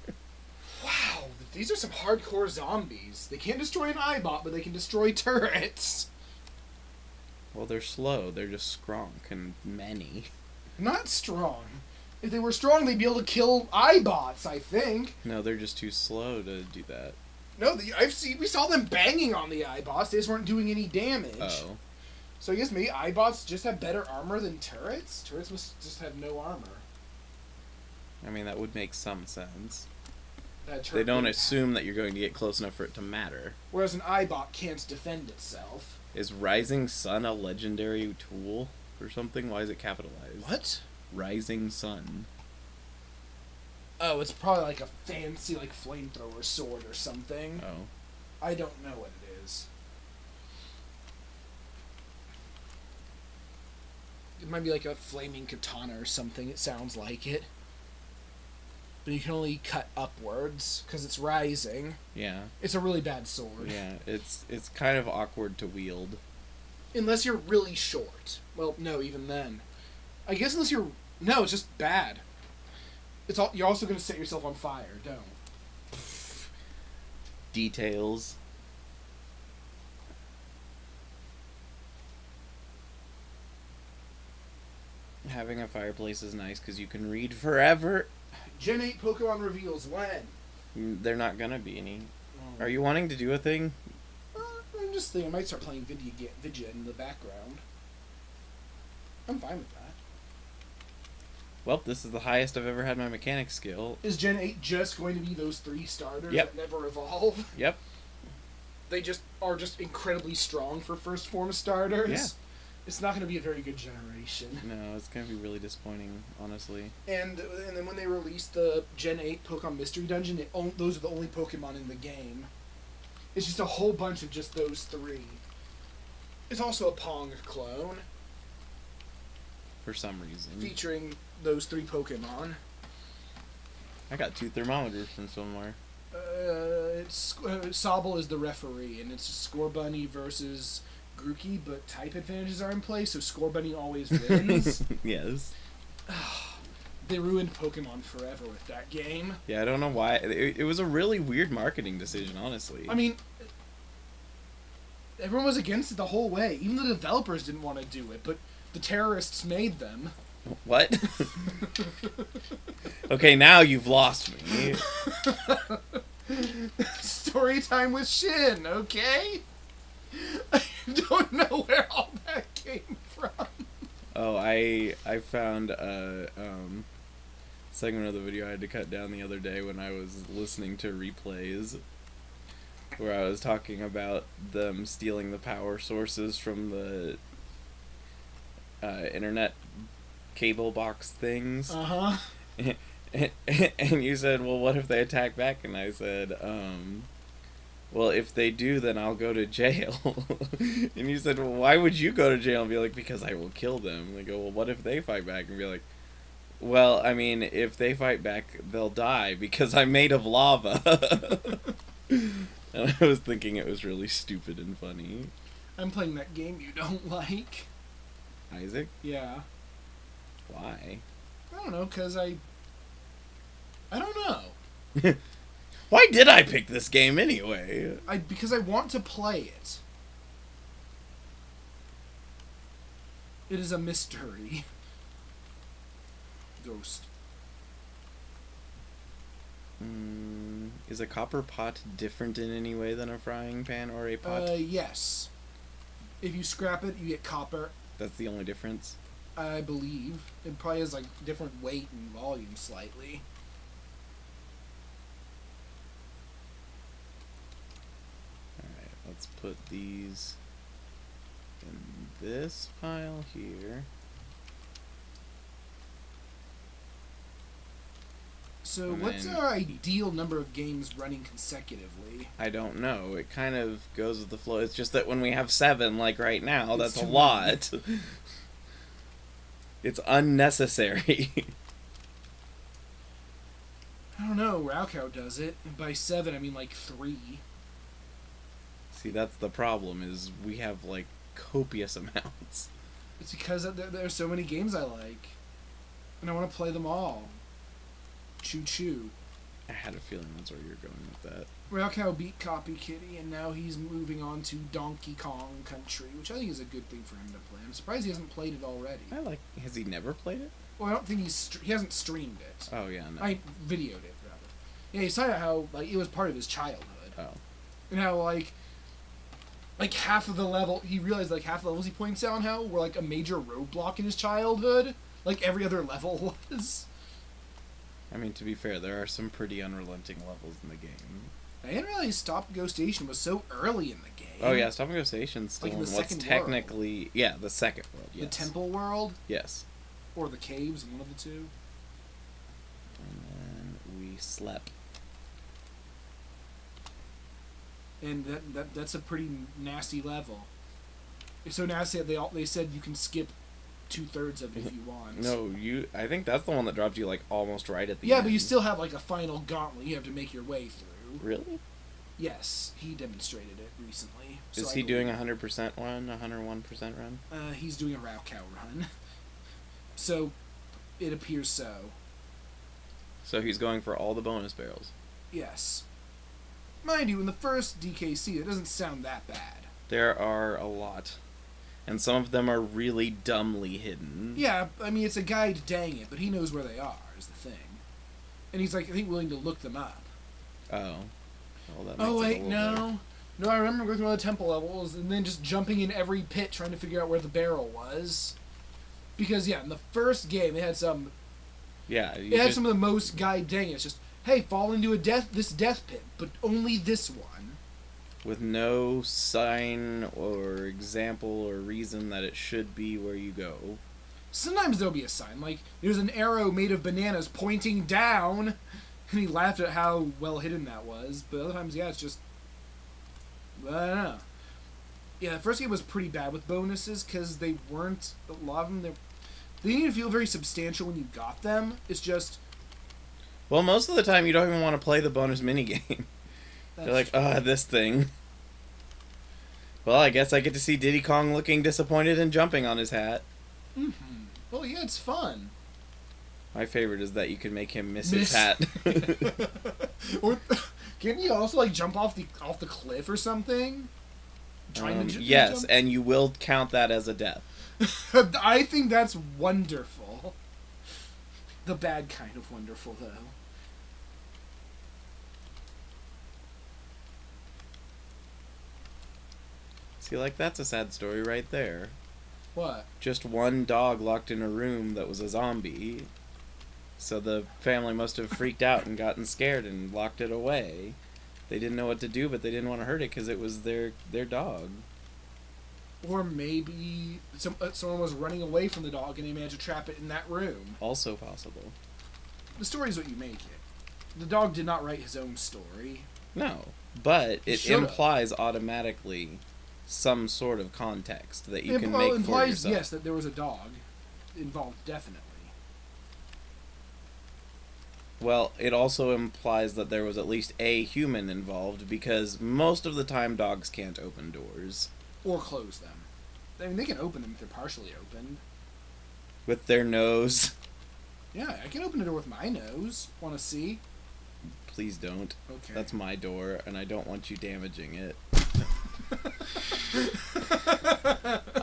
Wow, these are some hardcore zombies. They can't destroy an Eyebot, but they can destroy turrets. Well, they're slow. They're just skronk and many. Not strong. If they were strong, they'd be able to kill iBots, I think. No, they're just too slow to do that. No, we saw them banging on the iBots. They just weren't doing any damage. Oh. So I guess maybe iBots just have better armor than turrets? Turrets must just have no armor. I mean, that would make some sense. They don't assume that you're going to get close enough for it to matter. Whereas an iBot can't defend itself. Is Rising Sun a legendary tool or something? Why is it capitalized? What? Rising Sun. Oh, it's probably like a fancy like flamethrower sword or something. Oh. I don't know what it is. It might be like a flaming katana or something. It sounds like it. But you can only cut upwards because it's rising. Yeah. It's a really bad sword. Yeah, it's kind of awkward to wield. Unless you're really short. Well, no, even then. I guess unless you're... No, it's just bad. You're also going to set yourself on fire. Don't. Details. Having a fireplace is nice because you can read forever. Gen 8 Pokemon reveals when? They're not gonna be any. Oh. Are you wanting to do a thing? I'm just thinking I might start playing Vidya in the background. I'm fine with that. Well, this is the highest I've ever had my mechanic skill. Is Gen 8 just going to be those 3 starters Yep. that never evolve? Yep. They just are just incredibly strong for first form starters? Yeah. It's not going to be a very good generation. No, it's gonna be really disappointing, honestly. And then when they release the Gen 8 Pokemon Mystery Dungeon, those are the only Pokemon in the game. It's just a whole bunch of just those 3. It's also a Pong clone. For some reason. Featuring those 3 Pokemon. I got 2 thermometers from somewhere. Sobble is the referee, and it's Scorbunny versus Grookey, but type advantages are in play, so Scorbunny always wins. Yes. They ruined Pokemon forever with that game. Yeah, I don't know why. It was a really weird marketing decision, honestly. I mean, everyone was against it the whole way. Even the developers didn't want to do it, but the terrorists made them. What? Okay, now you've lost me. Story time with Shin, okay? I don't know where all that came from. Oh, I found a segment of the video I had to cut down the other day when I was listening to replays, where I was talking about them stealing the power sources from the internet cable box things. Uh-huh. And you said, well, what if they attack back? And I said, well, if they do, then I'll go to jail. And you said, well, why would you go to jail? And be like, because I will kill them. And they go, well, what if they fight back? And be like, well, I mean, if they fight back, they'll die because I'm made of lava. And I was thinking it was really stupid and funny. I'm playing that game you don't like. Isaac? Yeah. Why? I don't know, because I don't know. Why did I pick this game anyway? Because I want to play it. It is a mystery. Ghost. Is a copper pot different in any way than a frying pan or a pot? Yes. If you scrap it, you get copper. That's the only difference? I believe. It probably has, like, different weight and volume slightly. Alright, let's put these in this pile here. So, And what's then- our ideal number of games running consecutively? I don't know. It kind of goes with the flow. It's just that when we have 7, like right now, It's that's a too lot. It's unnecessary. I don't know. Raocow does it. And by 7, I mean like 3. See, that's the problem, is we have, like, copious amounts. It's because there are so many games I like. And I want to play them all. Choo choo. I had a feeling that's where you're going with that. Railcow beat Copy Kitty, and now he's moving on to Donkey Kong Country, which I think is a good thing for him to play. I'm surprised he hasn't played it already. Has he never played it? Well, I don't think he hasn't streamed it. Oh yeah, no. I videoed it rather. Yeah, he's talking about how like it was part of his childhood. Oh. And how like half of the level he realized like half the levels he points out on how were like a major roadblock in his childhood, like every other level was. I mean, to be fair, there are some pretty unrelenting levels in the game. I didn't realize Stop and Go Station was so early in the game. Oh yeah, Stop and Go Station's still Like in in the what's second technically world. Yeah, the second world. Yes. The Temple World, Yes. or the caves, one of the two. And then we slept. And that's a pretty nasty level. It's so nasty that they said you can skip 2/3 of it if you want. No, I think that's the one that dropped you like almost right at the end. Yeah, but you still have like a final gauntlet you have to make your way through. Really? Yes, he demonstrated it recently. Is he doing 100% run, 101% run? He's doing a Raocow run. So, it appears so. So he's going for all the bonus barrels. Yes. Mind you, in the first DKC, it doesn't sound that bad. There are a lot. And some of them are really dumbly hidden. Yeah, I mean, it's a guide, dang it, but he knows where they are, is the thing. And he's, like, I think, willing to look them up. Oh. Well, that makes Oh, it wait, a little better. No, I remember going through all the temple levels and then just jumping in every pit trying to figure out where the barrel was. Because, yeah, in the first game, it had some... Yeah. It had some of the most guide, dang it. It's just, hey, fall into this death pit, but only this one. With no sign or example or reason that it should be where you go. Sometimes there'll be a sign, like, there's an arrow made of bananas pointing down, and he laughed at how well hidden that was, but other times, yeah, it's just, I don't know. Yeah, the first game was pretty bad with bonuses, because they weren't, a lot of them, they didn't feel very substantial when you got them, it's just... Well, most of the time you don't even want to play the bonus minigame. You're like, this thing. Well, I guess I get to see Diddy Kong looking disappointed and jumping on his hat. Mm-hmm. Well, yeah, it's fun. My favorite is that you can make him miss his hat. Or can't you also like jump off the cliff or something? Yes, and you will count that as a death. I think that's wonderful. The bad kind of wonderful, though. See, like, that's a sad story right there. What? Just one dog locked in a room that was a zombie. So the family must have freaked out and gotten scared and locked it away. They didn't know what to do, but they didn't want to hurt it because it was their dog. Or maybe someone was running away from the dog and they managed to trap it in that room. Also possible. The story is what you make it. The dog did not write his own story. No, but it Should've. implies automatically some sort of context that you can make implies, for yourself. Yes, that there was a dog involved, definitely. Well, it also implies that there was at least a human involved because most of the time dogs can't open doors. Or close them. I mean, they can open them if they're partially opened. With their nose. Yeah, I can open a door with my nose. Want to see? Please don't. Okay. That's my door, and I don't want you damaging it.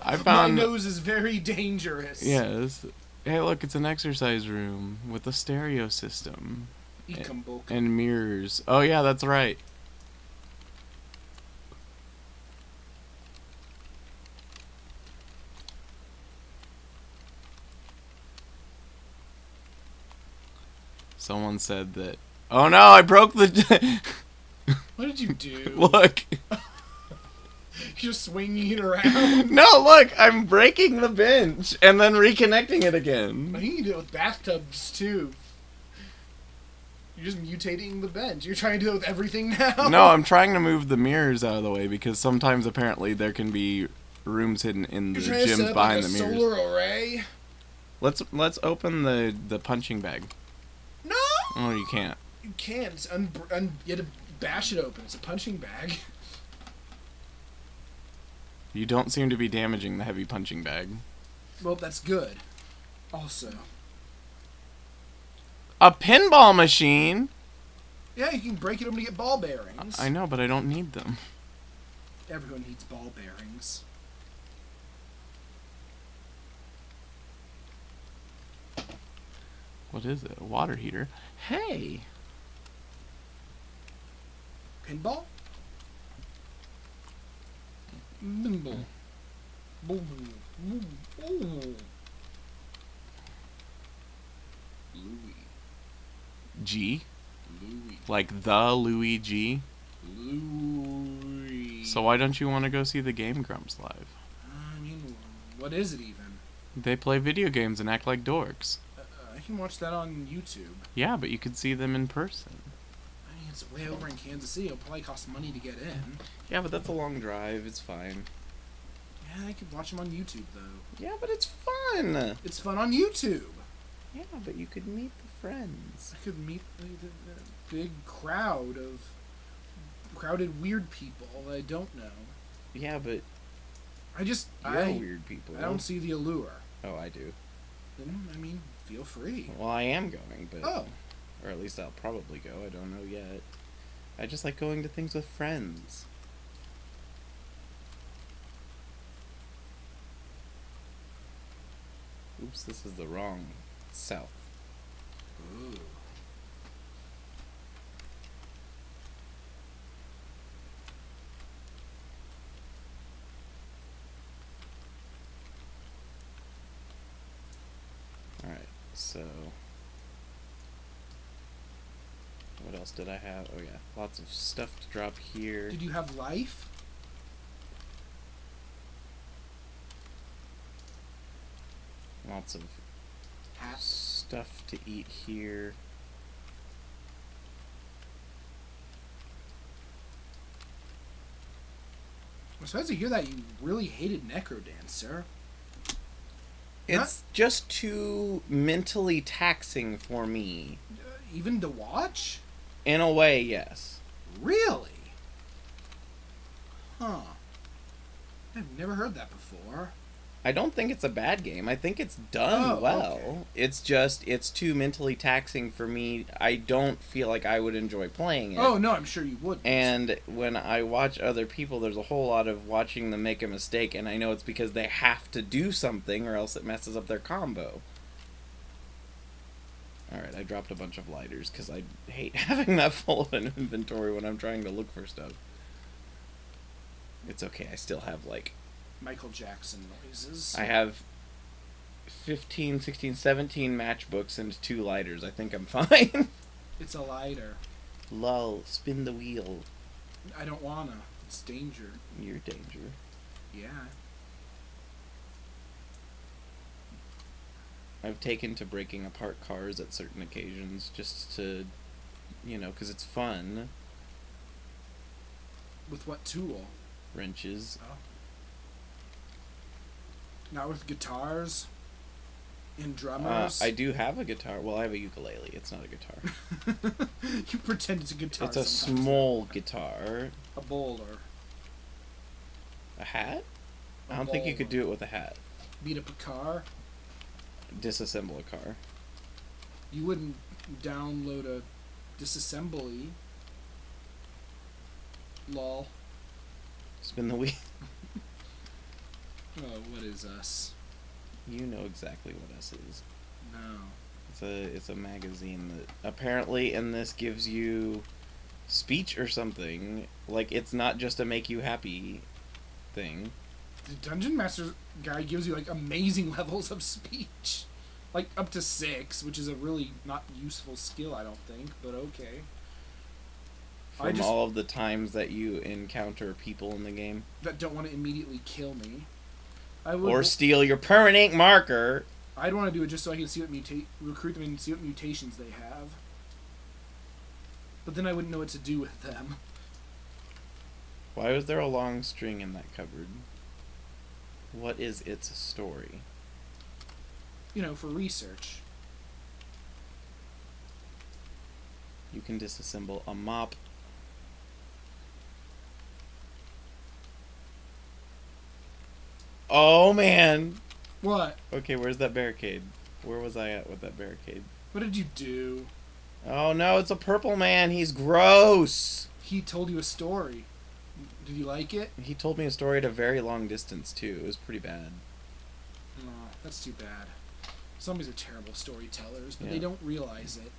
I found... My nose is very dangerous. Yes. Hey, look, it's an exercise room with a stereo system. And mirrors. Oh, yeah, that's right. Someone said that... Oh, no, I broke the... What did you do? Look. You're swinging it around. No, look, I'm breaking the bench and then reconnecting it again. I think you do it with bathtubs, too. You're just mutating the bench. You're trying to do it with everything now? No, I'm trying to move the mirrors out of the way because sometimes apparently there can be rooms hidden in the gyms behind the mirrors. Solar array? Let's open the punching bag. No! Oh, you can't. You can't. It's you had to bash it open. It's a punching bag. You don't seem to be damaging the heavy punching bag. Well, that's good. Also. A pinball machine? Yeah, you can break it open to get ball bearings. I know, but I don't need them. Everyone needs ball bearings. What is it? A water heater? Hey! Pinball? Pinball. Boom. Ooh. Louis. G? Louis. Like the Louis G? Louis. So why don't you want to go see the Game Grumps live? I mean, what is it even? They play video games and act like dorks. I can watch that on YouTube. Yeah, but you could see them in person. I mean, it's way over in Kansas City. It'll probably cost money to get in. Yeah, but that's a long drive. It's fine. Yeah, I could watch them on YouTube, though. Yeah, but it's fun. It's fun on YouTube. Yeah, but you could meet the friends. I could meet the big crowd of crowded weird people that I don't know. Yeah, but you're weird people. I don't see the allure. Oh, I do. Then, I mean, feel free. Well, I am going, but... Oh. Or at least I'll probably go. I don't know yet. I just like going to things with friends. Oops, this is the wrong south. Ooh. Alright, so... What else did I have? Oh yeah, lots of stuff to drop here. Did you have life? Lots of Hats? stuff to eat here. I'm supposed to hear that you really hated Necrodancer. It's just too mentally taxing for me. Even to watch? In a way, yes. Really? Huh. I've never heard that before. I don't think it's a bad game. I think it's done well. Okay. It's just, it's too mentally taxing for me. I don't feel like I would enjoy playing it. Oh, no, I'm sure you wouldn't. And when I watch other people, there's a whole lot of watching them make a mistake, and I know it's because they have to do something or else it messes up their combo. Alright, I dropped a bunch of lighters because I hate having that full of an inventory when I'm trying to look for stuff. It's okay, I still have like... Michael Jackson noises. I have 15, 16, 17 matchbooks and 2 lighters. I think I'm fine. It's a lighter. Lull, spin the wheel. I don't wanna. It's danger. You're danger. Yeah. I've taken to breaking apart cars at certain occasions just to, you know, because it's fun. With what tool? Wrenches. Oh. Not with guitars and drummers. I do have a guitar. Well, I have a ukulele. It's not a guitar. You pretend it's a guitar. It's a sometimes. small guitar. A bowler. A hat? I I don't think you could do it with a hat. Beat up a car. Disassemble a car. You wouldn't download a disassembly. Lol. Spin the wheel. Oh, what is us? You know exactly what us is. No. It's a magazine that apparently in this gives you speech or something. Like, it's not just a make you happy thing. The Dungeon Master guy gives you, like, amazing levels of speech. Like, up to 6, which is a really not useful skill, I don't think, but okay. From all of the times that you encounter people in the game. That don't want to immediately kill me. Or steal your permanent marker. I'd want to do it just so I can see what recruit them and see what mutations they have. But then I wouldn't know what to do with them. Why was there a long string in that cupboard? What is its story? You know, for research. You can disassemble a mop. Oh, man. What? Okay, where's that barricade? Where was I at with that barricade? What did you do? Oh no, it's a purple man. He's gross. He told you a story. Did you like it? He told me a story at a very long distance too. It was pretty bad. No, that's too bad. Zombies are terrible storytellers, but Yeah. they don't realize it.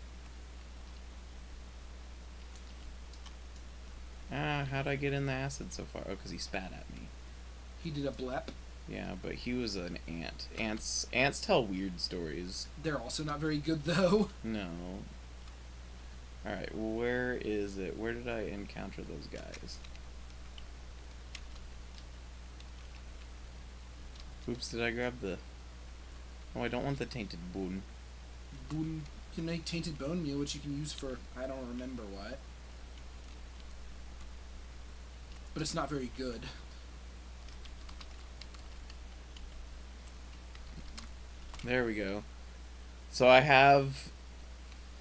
How'd I get in the acid so far? Oh, because he spat at me. He did a blep. Yeah, but he was an ant. Ants tell weird stories. They're also not very good, though. No. Alright, where is it? Where did I encounter those guys? Oops, did I grab the... Oh, I don't want the tainted bone. You can make tainted bone meal, which you can use for, I don't remember what. But it's not very good. There we go. So I have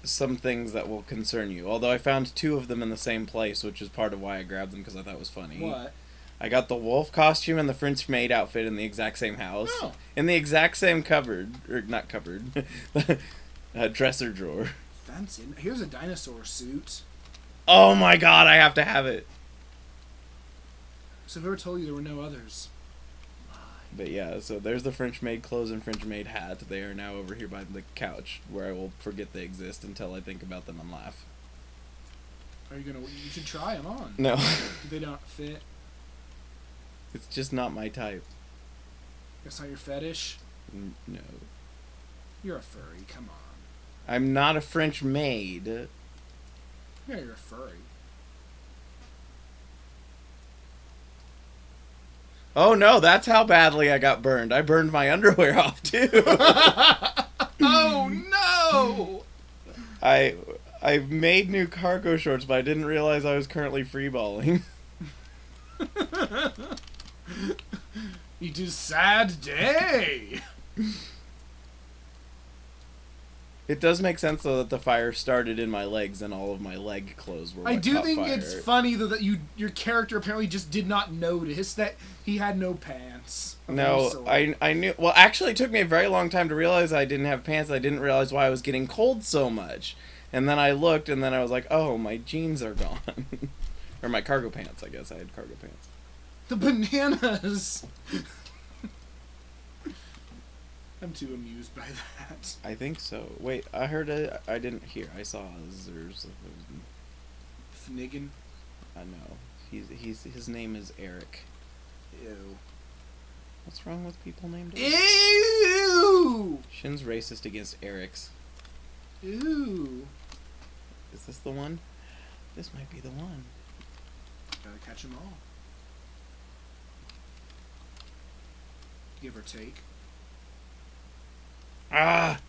some things that will concern you. Although I found 2 of them in the same place, which is part of why I grabbed them, because I thought it was funny. What? I got the wolf costume and the French maid outfit in the exact same house. Oh. In the exact same cupboard. Or, not cupboard. Dresser drawer. Fancy. Here's a dinosaur suit. Oh my god, I have to have it. So whoever told you there were no others? But yeah, so there's the French maid clothes and French maid hat. They are now over here by the couch, where I will forget they exist until I think about them and laugh. Are you gonna? You should try them on. No. They don't fit. It's just not my type. That's not your fetish. No. You're a furry. Come on. I'm not a French maid. Yeah, you're a furry. Oh no, that's how badly I got burned. I burned my underwear off too. Oh no! I made new cargo shorts, but I didn't realize I was currently freeballing. It is sad day. It does make sense though that the fire started in my legs and all of my leg clothes were. I what do caught think fire. it's funny though that your character apparently just did not notice that he had no pants. of any No, sort. I knew. Well, actually, it took me a very long time to realize I didn't have pants. I didn't realize why I was getting cold so much. And then I looked, and then I was like, "Oh, my jeans are gone," or my cargo pants. I guess I had cargo pants. The bananas. I'm too amused by that. I think so. Wait, I heard a. I didn't hear. I saw Zers. Fniggin. I know. His name is Eric. Ew. What's wrong with people named Eric? Ew. Shin's racist against Erics. Ew. Is this the one? This might be the one. Gotta catch 'em all. Give or take. Ah!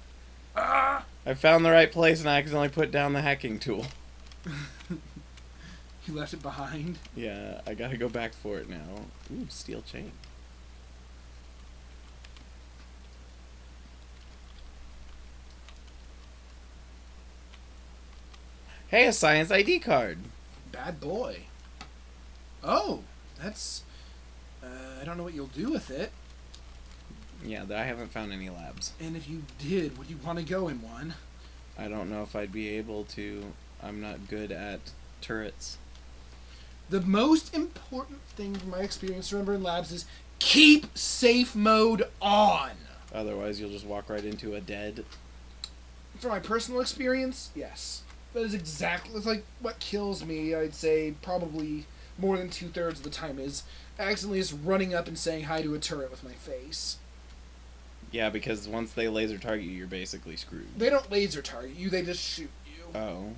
Ah! I found the right place and I accidentally put down the hacking tool. You left it behind. Yeah, I gotta go back for it now. Ooh, steel chain. Hey, a science ID card. Bad boy. Oh, that's. I don't know what you'll do with it. Yeah, I haven't found any labs. And if you did, would you want to go in one? I don't know if I'd be able to. I'm not good at turrets. The most important thing from my experience, remember, in labs is keep safe mode on. Otherwise, you'll just walk right into a dead. From my personal experience, yes. That is exactly, it's like what kills me, I'd say probably more than 2/3 of the time is accidentally just running up and saying hi to a turret with my face. Yeah, because once they laser target you, you're basically screwed. They don't laser target you, they just shoot you. Oh.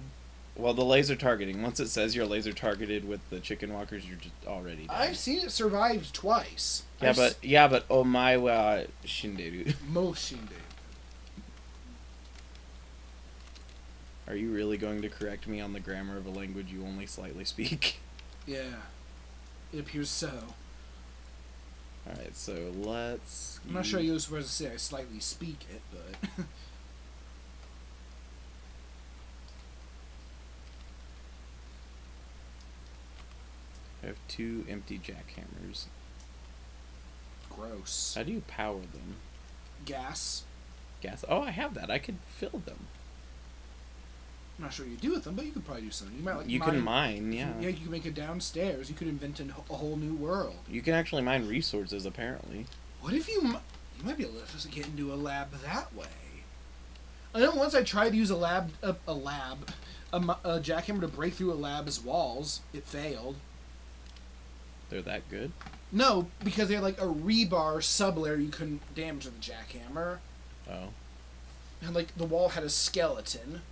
Well, the laser targeting, once it says you're laser targeted with the chicken walkers, you're just already dead. I've seen it survive twice. Yeah, but oh my shinderu. Moshinde. Are you really going to correct me on the grammar of a language you only slightly speak? Yeah. It appears so. Alright, so let's... I'm not sure you're supposed to say I slightly speak it, but... I have 2 empty jackhammers. Gross. How do you power them? Gas. Gas? Oh, I have that. I could fill them. I'm not sure what you do with them, but you could probably do something. You might You can mine, yeah. Yeah, you can make it downstairs. You could invent a whole new world. You can actually mine resources, apparently. What if you might be able to get into a lab that way? I know once I tried to use a jackhammer to break through a lab's walls. It failed. They're that good? No, because they had like a rebar sublayer you couldn't damage with a jackhammer. Oh. And like the wall had a skeleton.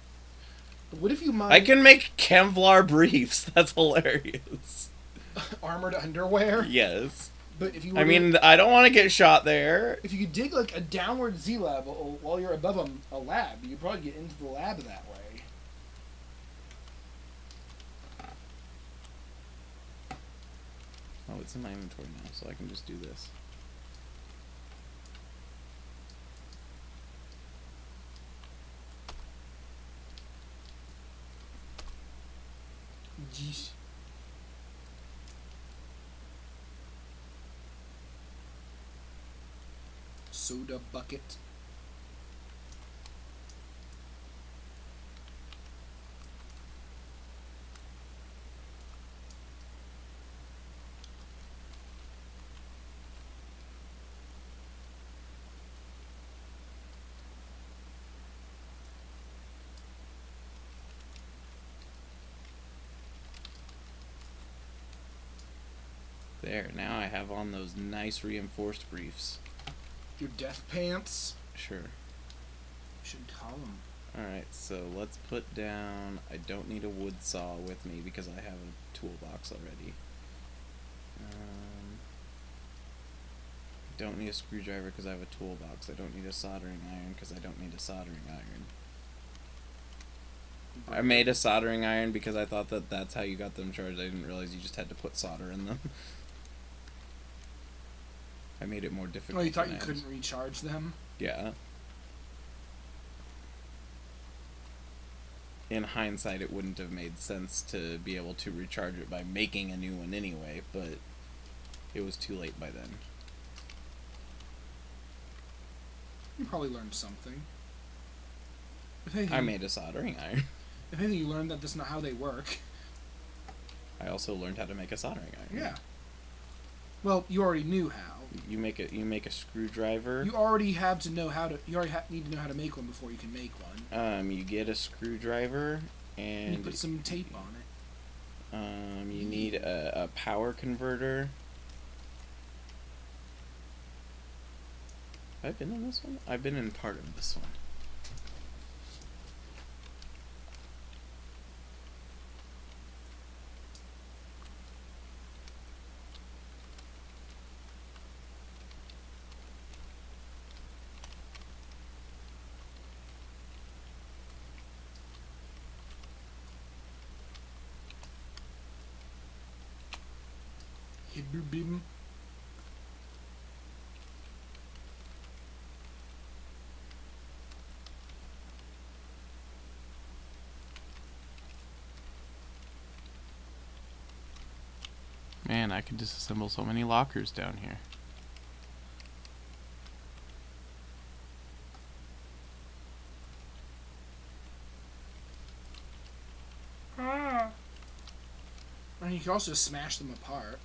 But what if you mine... I can make Kevlar briefs. That's hilarious. Armored underwear? Yes. But if you I mean, I don't want to get shot there. If you could dig like a downward Z level while you're above a lab, you could probably get into the lab that way. Oh, it's in my inventory now, so I can just do this. Jeez. Soda bucket. There, now I have on those nice reinforced briefs. Your death pants. Sure. You should call them. Alright, so let's put down... I don't need a wood saw with me because I have a toolbox already. Don't need a screwdriver because I have a toolbox. I don't need a soldering iron because I don't need a soldering iron. I made a soldering iron because I thought that that's how you got them charged. I didn't realize you just had to put solder in them. I made it more difficult. Oh, you thought you couldn't recharge them? Yeah. In hindsight, it wouldn't have made sense to be able to recharge it by making a new one anyway, but it was too late by then. You probably learned something. I made a soldering iron. If anything, you learned that that's not how they work. I also learned how to make a soldering iron. Yeah. Well, you already knew how. You make a screwdriver. You already have to know how to. You already need to know how to make one before you can make one. You get a screwdriver and you put some tape on it. You need a power converter. Have I been in this one? I've been in part of this one. Bim. Man, I could disassemble so many lockers down here. And you can also smash them apart.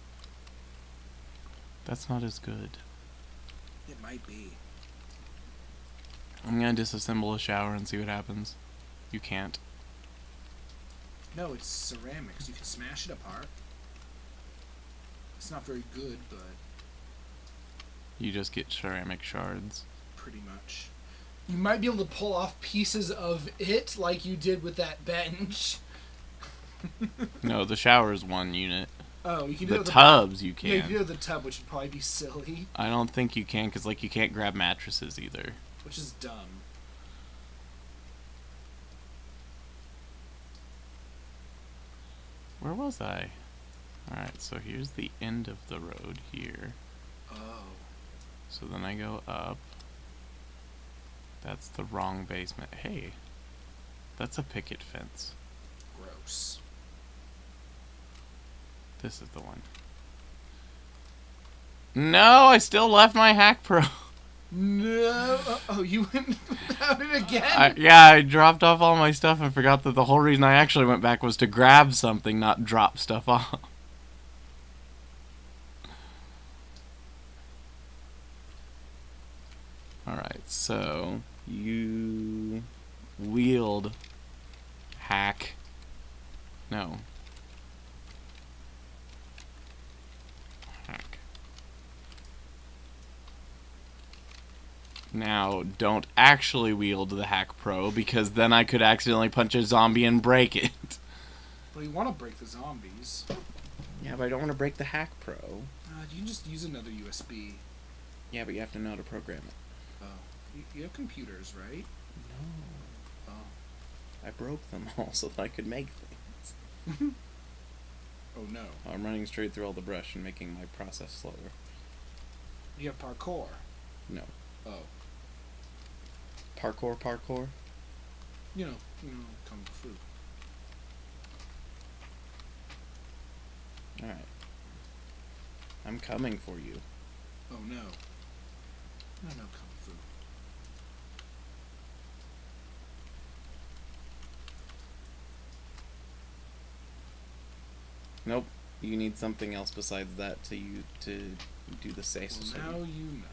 That's not as good. It might be. I'm gonna disassemble a shower and see what happens. You can't. No, it's ceramics. You can smash it apart. It's not very good, but... You just get ceramic shards. Pretty much. You might be able to pull off pieces of it like you did with that bench. No, the shower is one unit. Oh, you can do it The with tubs you can. Yeah, you can do it with the tub, which would probably be silly. I don't think you can, because like you can't grab mattresses either. Which is dumb. Where was I? Alright, so here's the end of the road here. Oh. So then I go up. That's the wrong basement. Hey, that's a picket fence. Gross. This is the one. No, I still left my hack pro. No. Oh, you went without it again? I dropped off all my stuff and forgot that the whole reason I actually went back was to grab something, not drop stuff off. Alright, so you wield hack. No. Hack. Now, don't actually wield the Hack Pro, because then I could accidentally punch a zombie and break it. Well, you want to break the zombies. Yeah, but I don't want to break the Hack Pro. You can just use another USB. Yeah, but you have to know how to program it. Oh. You have computers, right? No. Oh. I broke them all so that I could make things. Oh, no. I'm running straight through all the brush and making my process slower. You have parkour. No. Oh. Parkour? You know, kung fu. Alright. I'm coming for you. Oh, no. No kung fu. Nope. You need something else besides that to do the say so. Well, now you know.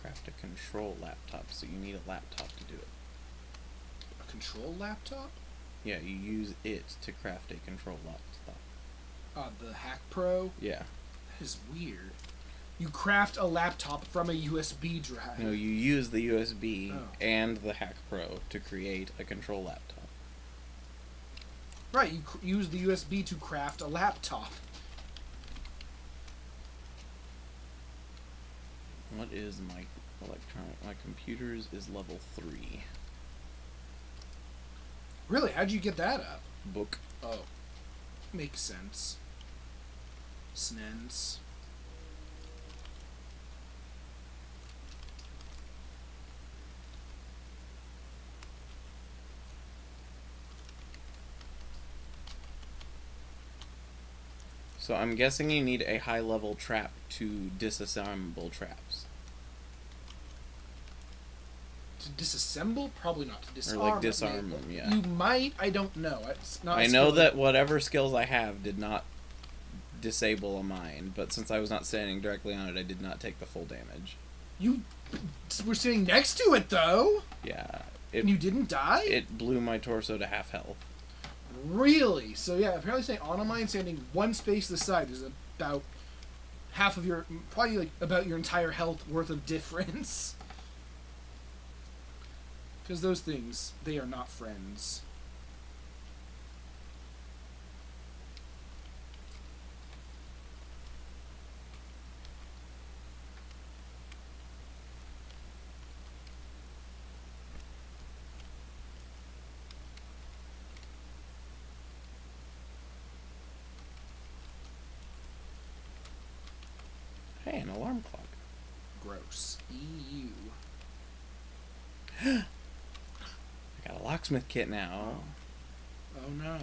Craft a control laptop, so you need a laptop to do it. A control laptop? Yeah, you use it to craft a control laptop. The Hack Pro? Yeah. That is weird. You craft a laptop from a USB drive. No, you use the USB Oh. and the Hack Pro to create a control laptop. Right, you use the USB to craft a laptop. What is my electronic? My computer's is level 3. Really? How'd you get that up? Book. Oh. Makes sense. Snens. So I'm guessing you need a high-level trap to disassemble traps. To disassemble? Probably not to disarm. Or like disarm them, yeah. You might, I don't know. It's not I know that whatever skills I have did not disable a mine, but since I was not standing directly on it, I did not take the full damage. You were sitting next to it, though! Yeah. And you didn't die? It blew my torso to half health. Really? So yeah, apparently staying on a mine, standing one space to the side is about half of your, probably like about your entire health worth of difference. Because those things, they are not friends. Hey, an alarm clock. Gross. EU. I got a locksmith kit now. Oh no.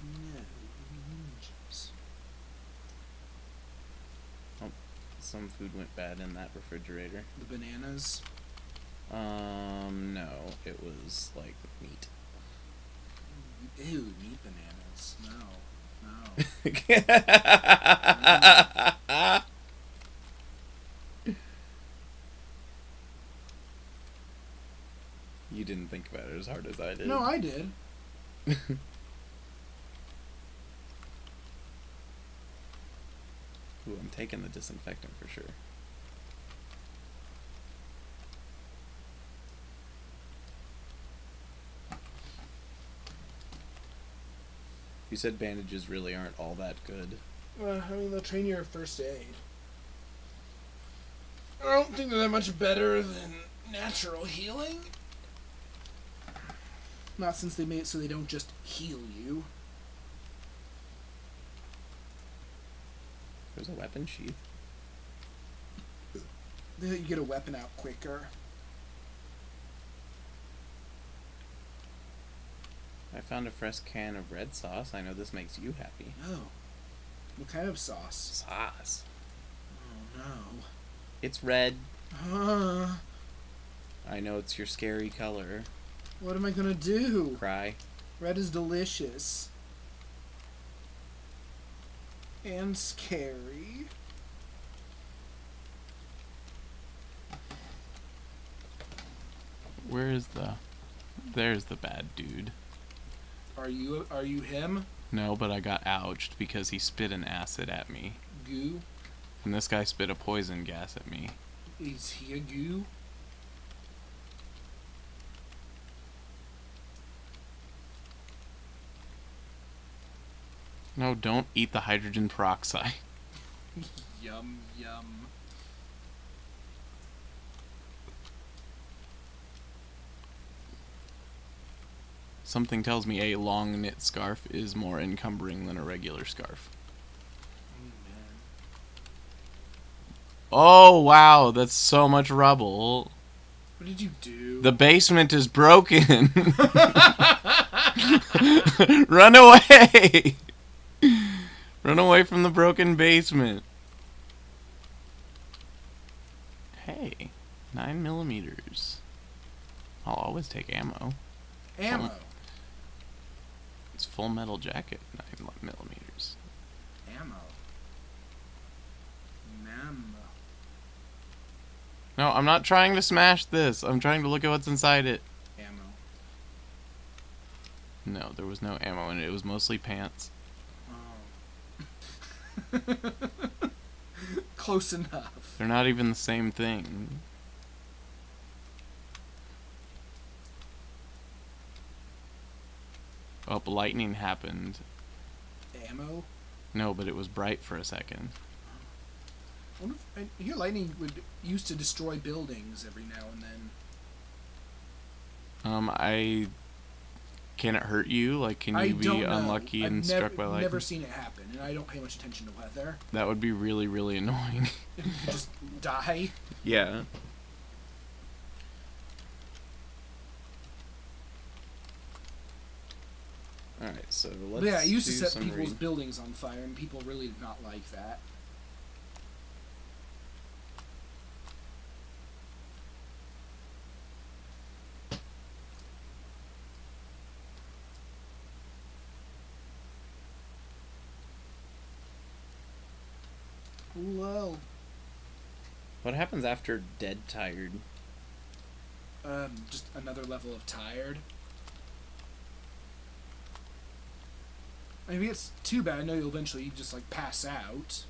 No ninjas. Some food went bad in that refrigerator. The bananas. No, it was like meat. Ew, meat bananas. No. You didn't think about it as hard as I did. No, I did. Ooh, I'm taking the disinfectant for sure. You said bandages really aren't all that good. I mean, they'll train your first aid. I don't think they're that much better than natural healing. Not since they made it so they don't just heal you. There's a weapon sheath. You get a weapon out quicker. I found a fresh can of red sauce. I know this makes you happy. Oh. What kind of sauce? Sauce. Oh, no. It's red. Uh, I know it's your scary color. what am I gonna do? Cry. Red is delicious. And scary. Where is the... There's the bad dude. Are you him? No, but I got ouched because he spit an acid at me. Goo? And this guy spit a poison gas at me. Is he a goo? No, don't eat the hydrogen peroxide. Yum, yum. Something tells me a long knit scarf is more encumbering than a regular scarf. Oh, wow, that's so much rubble. What did you do? The basement is broken. Run away. Run away from the broken basement. Hey, 9mm. I'll always take ammo. Ammo. It's full metal jacket, 9mm. Ammo. Ammo. No, I'm not trying to smash this. I'm trying to look at what's inside it. Ammo. No, there was no ammo in it. It was mostly pants. Oh. Close enough. They're not even the same thing. Oh, lightning happened. Ammo? No, but it was bright for a second. I wonder if, I hear lightning would used to destroy buildings every now and then. Can it hurt you? Like, can I you don't be know. unlucky I've and struck by I've lightning? never seen it happen, and I don't pay much attention to weather. That would be really, really annoying. You could just die. Yeah. Alright, so let's But yeah, it used to do set some people's buildings on fire, and people really did not like that. Well, What happens after dead tired? just another level of tired. I mean, it's too bad. I know you'll eventually just like pass out.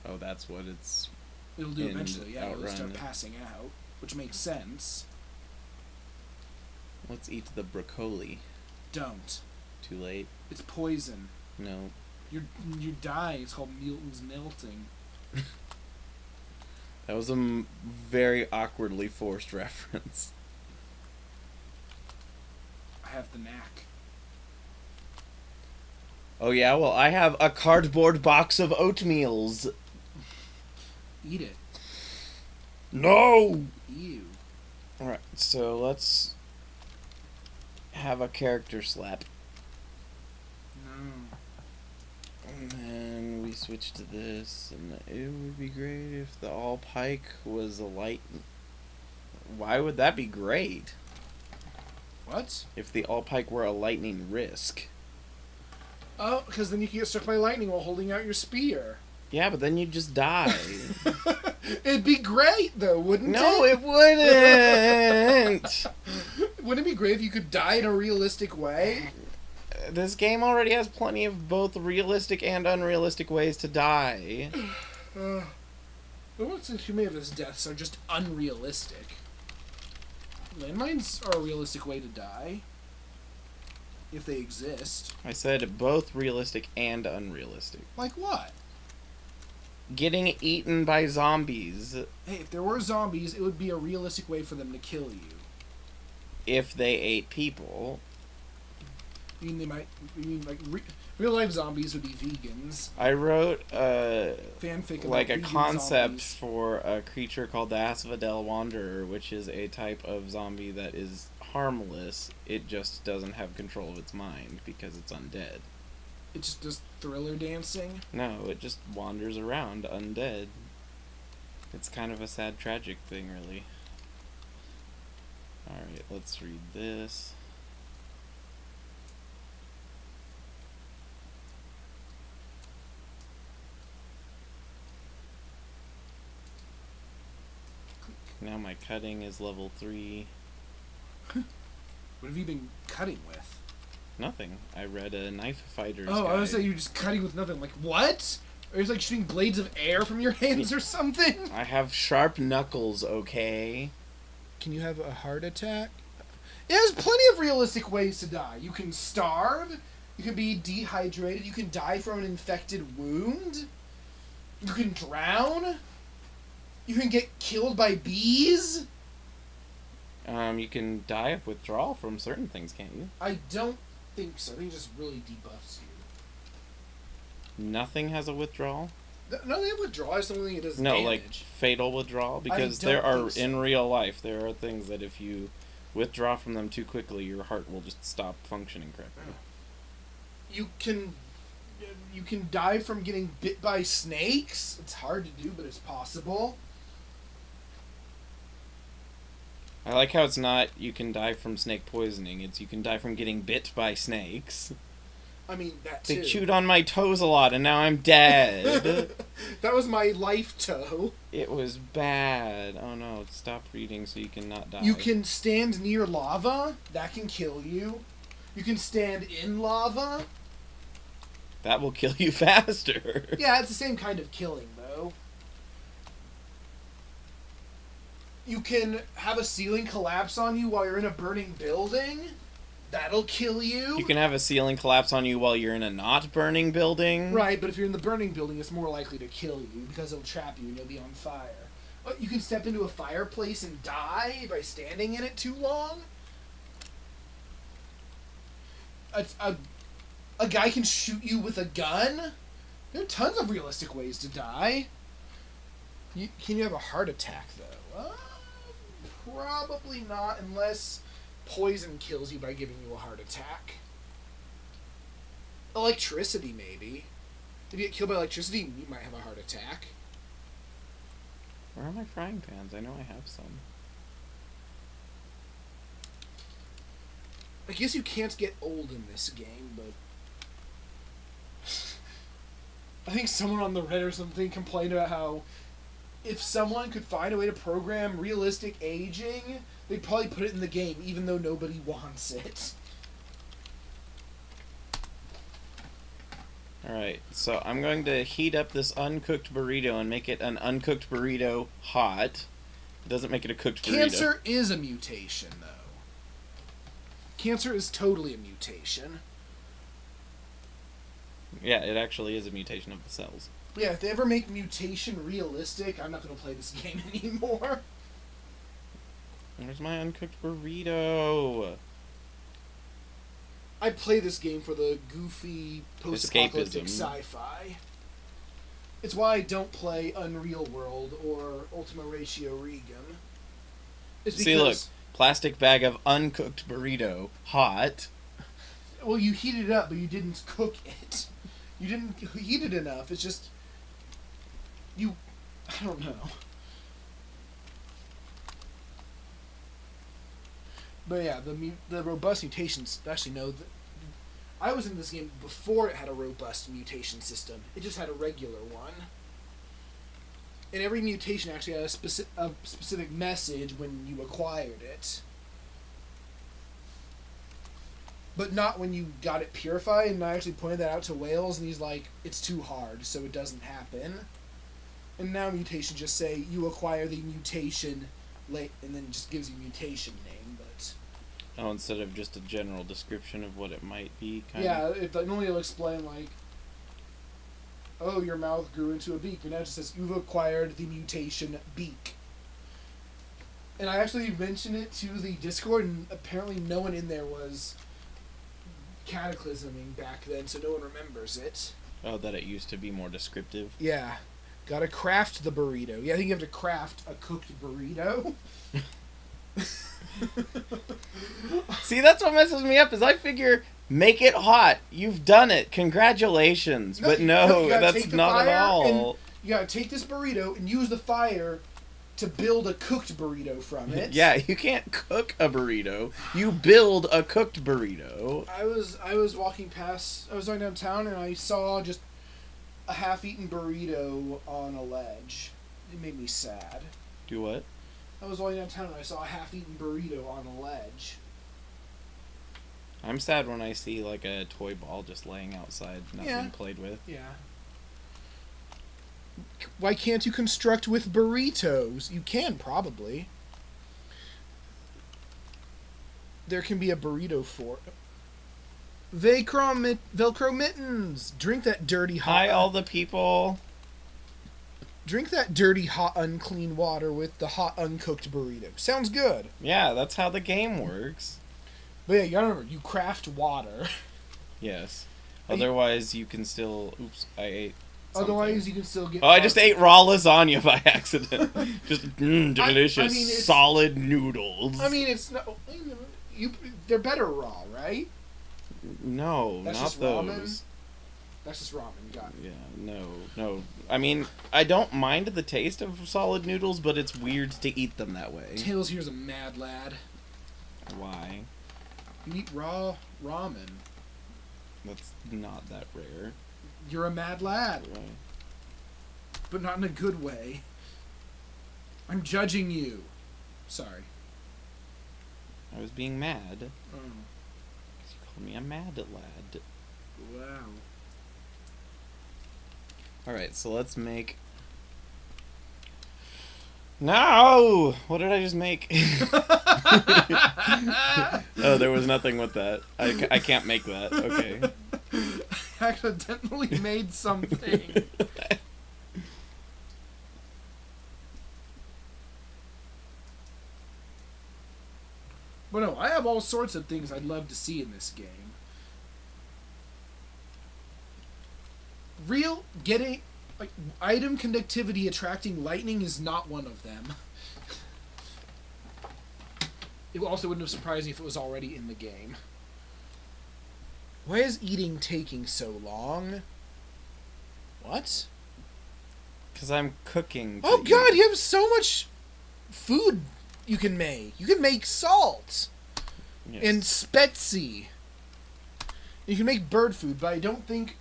Oh, that's what it's... It'll do And eventually, yeah. It'll start outrun. passing out, which makes sense. Let's eat the broccoli. Don't. Too late? It's poison. No. You're dying. It's called Milton's melting. That was a very awkwardly forced reference. I have the knack. Oh yeah, well I have a cardboard box of oatmeals. Eat it. No! Ew. Alright, so let's have a character slap. No. And then we switch to this, and it would be great if the all pike was a light. Why would that be great? What? If the Alpike were a lightning risk. Oh, because then you can get struck by lightning while holding out your spear. Yeah, but then you'd just die. It'd be great, though, wouldn't it? No, it wouldn't! Wouldn't it be great if you could die in a realistic way? This game already has plenty of both realistic and unrealistic ways to die. What if many of his deaths are just unrealistic? Landmines are a realistic way to die. If they exist. I said both realistic and unrealistic. Like what? Getting eaten by zombies. Hey, if there were zombies, it would be a realistic way for them to kill you. If they ate people. You mean real life zombies would be vegans? I wrote Fanfic about like a vegan concept zombies. for a creature called the Asphodel Wanderer, which is a type of zombie that is harmless. It just doesn't have control of its mind because it's undead. It just does thriller dancing? No, it just wanders around undead. It's kind of a sad, tragic thing, really. Alright, let's read this. Now my cutting is level 3. What have you been cutting with? Nothing. I read a knife fighter's Oh, guide. I was saying you're just cutting with nothing. Like, what? Or is like shooting blades of air from your hands or something? I have sharp knuckles, okay? Can you have a heart attack? There's plenty of realistic ways to die. You can starve. You can be dehydrated. You can die from an infected wound. You can drown. You can get killed by bees. You can die of withdrawal from certain things, can't you? I don't think so. I think it just really debuffs you. Nothing has a withdrawal? No, they have withdrawal. I just don't think it does No, damage. like fatal withdrawal? Because don't there are, think so. in real life, there are things that if you withdraw from them too quickly, your heart will just stop functioning correctly. You can die from getting bit by snakes. It's hard to do, but it's possible. I like how it's not you can die from snake poisoning, it's you can die from getting bit by snakes. I mean, that too. They chewed on my toes a lot and now I'm dead. That was my life toe. It was bad. Oh no, stop reading so you can not die. You can stand near lava. That can kill you. You can stand in lava. That will kill you faster. Yeah, it's the same kind of killing, though. You can have a ceiling collapse on you while you're in a burning building. That'll kill you. You can have a ceiling collapse on you while you're in a not burning building. Right, but if you're in the burning building, it's more likely to kill you because it'll trap you and you'll be on fire. But you can step into a fireplace and die by standing in it too long. A guy can shoot you with a gun. There are tons of realistic ways to die. Can you have a heart attack, though? Probably not, unless poison kills you by giving you a heart attack. Electricity, maybe. If you get killed by electricity, you might have a heart attack. Where are my frying pans? I know I have some. I guess you can't get old in this game, but... I think someone on the Reddit or something complained about how if someone could find a way to program realistic aging, they'd probably put it in the game, even though nobody wants it. Alright, so I'm going to heat up this uncooked burrito and make it an uncooked burrito hot. It doesn't make it a cooked burrito. Cancer is a mutation, though. Cancer is totally a mutation. Yeah, it actually is a mutation of the cells. Yeah, if they ever make mutation realistic, I'm not going to play this game anymore. Where's my uncooked burrito? I play this game for the goofy post-apocalyptic Escapism. sci-fi. It's why I don't play Unreal World or Ultima Ratio Regum. It's because, See, look. Plastic bag of uncooked burrito. Hot. well, you heated it up, but you didn't cook it. You didn't heat it enough. It's just... I don't know. But yeah, the robust mutations. Actually, no. I was in this game before it had a robust mutation system. It just had a regular one. And every mutation actually had a specific message when you acquired it. But not when you got it purified, and I actually pointed that out to Wales, and he's like, it's too hard, so it doesn't happen. And now mutations just say, you acquire the mutation late, and then it just gives you mutation name, but... Oh, instead of just a general description of what it might be, Yeah, normally it'll explain, like, oh, your mouth grew into a beak, but now it just says, you've acquired the mutation beak. And I actually mentioned it to the Discord, and apparently no one in there was cataclysming back then, so no one remembers it. Oh, that it used to be more descriptive? Yeah. Gotta craft the burrito. Yeah, I think you have to craft a cooked burrito. See, that's what messes me up, is I figure, make it hot. You've done it. Congratulations. But no, that's not at all. You gotta take this burrito and use the fire to build a cooked burrito from it. Yeah, you can't cook a burrito. You build a cooked burrito. I was walking downtown and I saw just a half-eaten burrito on a ledge. It made me sad. Do what? I was walking downtown and I saw a half-eaten burrito on a ledge. I'm sad when I see like a toy ball just laying outside, not being played with. Yeah. Why can't you construct with burritos? You can, probably. There can be a burrito for... Velcro mittens! Drink that dirty hot... Hi, all the people. Drink that dirty, hot, unclean water with the hot, uncooked burrito. Sounds good. Yeah, that's how the game works. But yeah, you gotta remember, you craft water. Yes. Otherwise, you can still... Oops, I ate... something. Otherwise, you can still get... Oh, I just ate raw lasagna by accident. Just delicious, solid noodles. I mean, it's not... They're better raw, right? No, That's not just those. Ramen? That's just ramen, got it. Yeah, no. I mean, I don't mind the taste of solid noodles, but it's weird to eat them that way. Tails here's a mad lad. Why? You eat raw ramen. That's not that rare. You're a mad lad. Right. But not in a good way. I'm judging you. Sorry. I was being mad. Oh. You called me a mad lad. Wow. Alright, so let's make... No! What did I just make? Oh, there was nothing with that. I can't make that. Okay. I accidentally made something. But no, I have all sorts of things I'd love to see in this game. Item conductivity attracting lightning is not one of them. It also wouldn't have surprised me if it was already in the game. Why is eating taking so long? What? Because I'm cooking. Oh god, you have so much food you can make. You can make salt. Yes. And spetsy. You can make bird food, but I don't think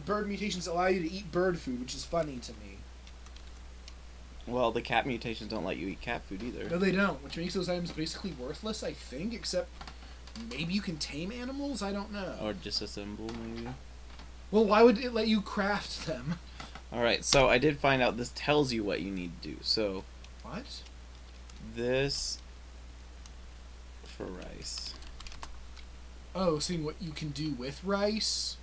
bird mutations allow you to eat bird food, which is funny to me. Well, the cat mutations don't let you eat cat food either. No, they don't, which makes those items basically worthless, I think, except maybe you can tame animals? I don't know. Or disassemble, maybe? Well, why would it let you craft them? Alright, so I did find out this tells you what you need to do. So, What? this for rice. Oh, seeing what you can do with rice?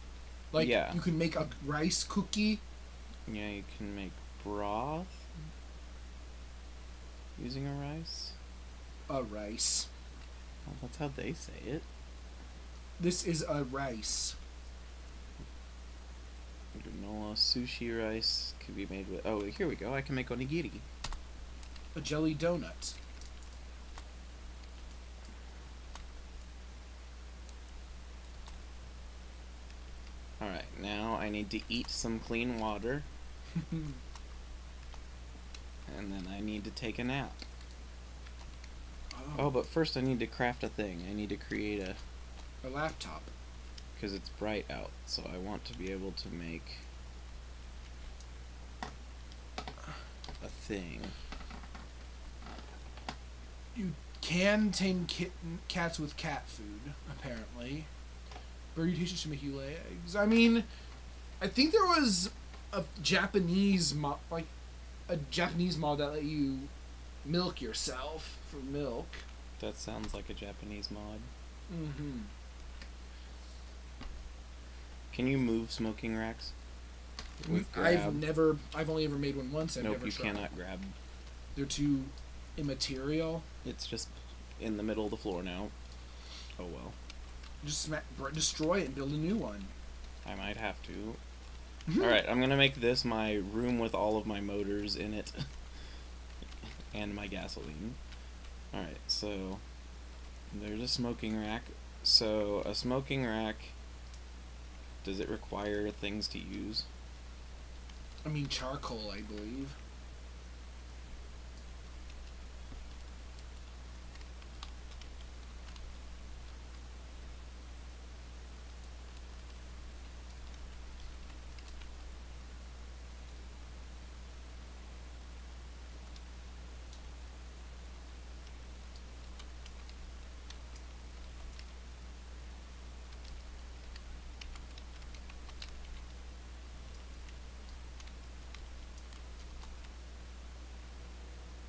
Like, Yeah. you can make a rice cookie? Yeah, you can make broth using a rice. A rice. Well, that's how they say it. This is a rice. Granola sushi rice could be made with... Oh, here we go. I can make onigiri. A jelly donut. Alright, now I need to eat some clean water. And then I need to take a nap. Oh. Oh, but first I need to craft a thing. I need to create a laptop. because it's bright out, so I want to be able to make a thing. You can tame cats with cat food, apparently. Bird mutations should make you lay eggs. I mean, I think there was a Japanese mod that let you milk yourself for milk. That sounds like a Japanese mod. Mm-hmm. Can you move smoking racks? With I've grab? only ever made one once. I've Nope, never you tried. cannot grab. They're too immaterial. It's just in the middle of the floor now. Oh well. Just destroy it and build a new one. I might have to. Alright, I'm gonna make this my room with all of my motors in it. And my gasoline. Alright, so there's a smoking rack. So a smoking rack, does it require things to use? I mean, charcoal, I believe.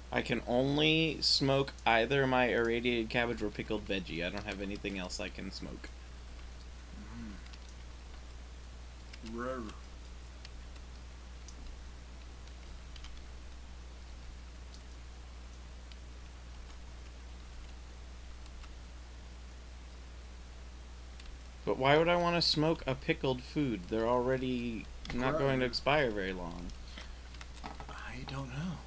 I can only smoke either my irradiated cabbage or pickled veggie. I don't have anything else I can smoke. Rare. But why would I want to smoke a pickled food? They're already not going to expire very long. I don't know.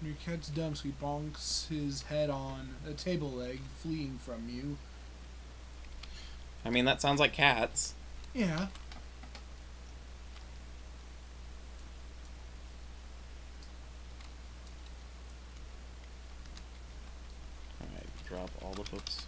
Your cat's dumb, so he bonks his head on a table leg, fleeing from you. I mean, that sounds like cats. Yeah. Alright, drop all the books.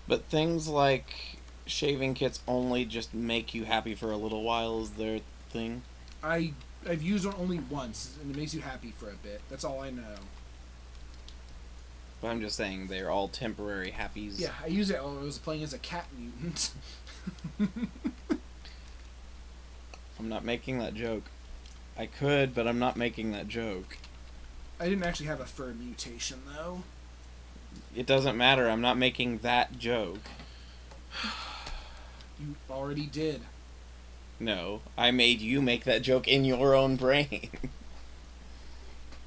But things like shaving kits only just make you happy for a little while is their thing. I've used it only once, and it makes you happy for a bit. That's all I know. But I'm just saying they're all temporary happies. Yeah, I used it while I was playing as a cat mutant. I'm not making that joke. I could, but I'm not making that joke. I didn't actually have a fur mutation, though. It doesn't matter. I'm not making that joke. You already did. No, I made you make that joke in your own brain.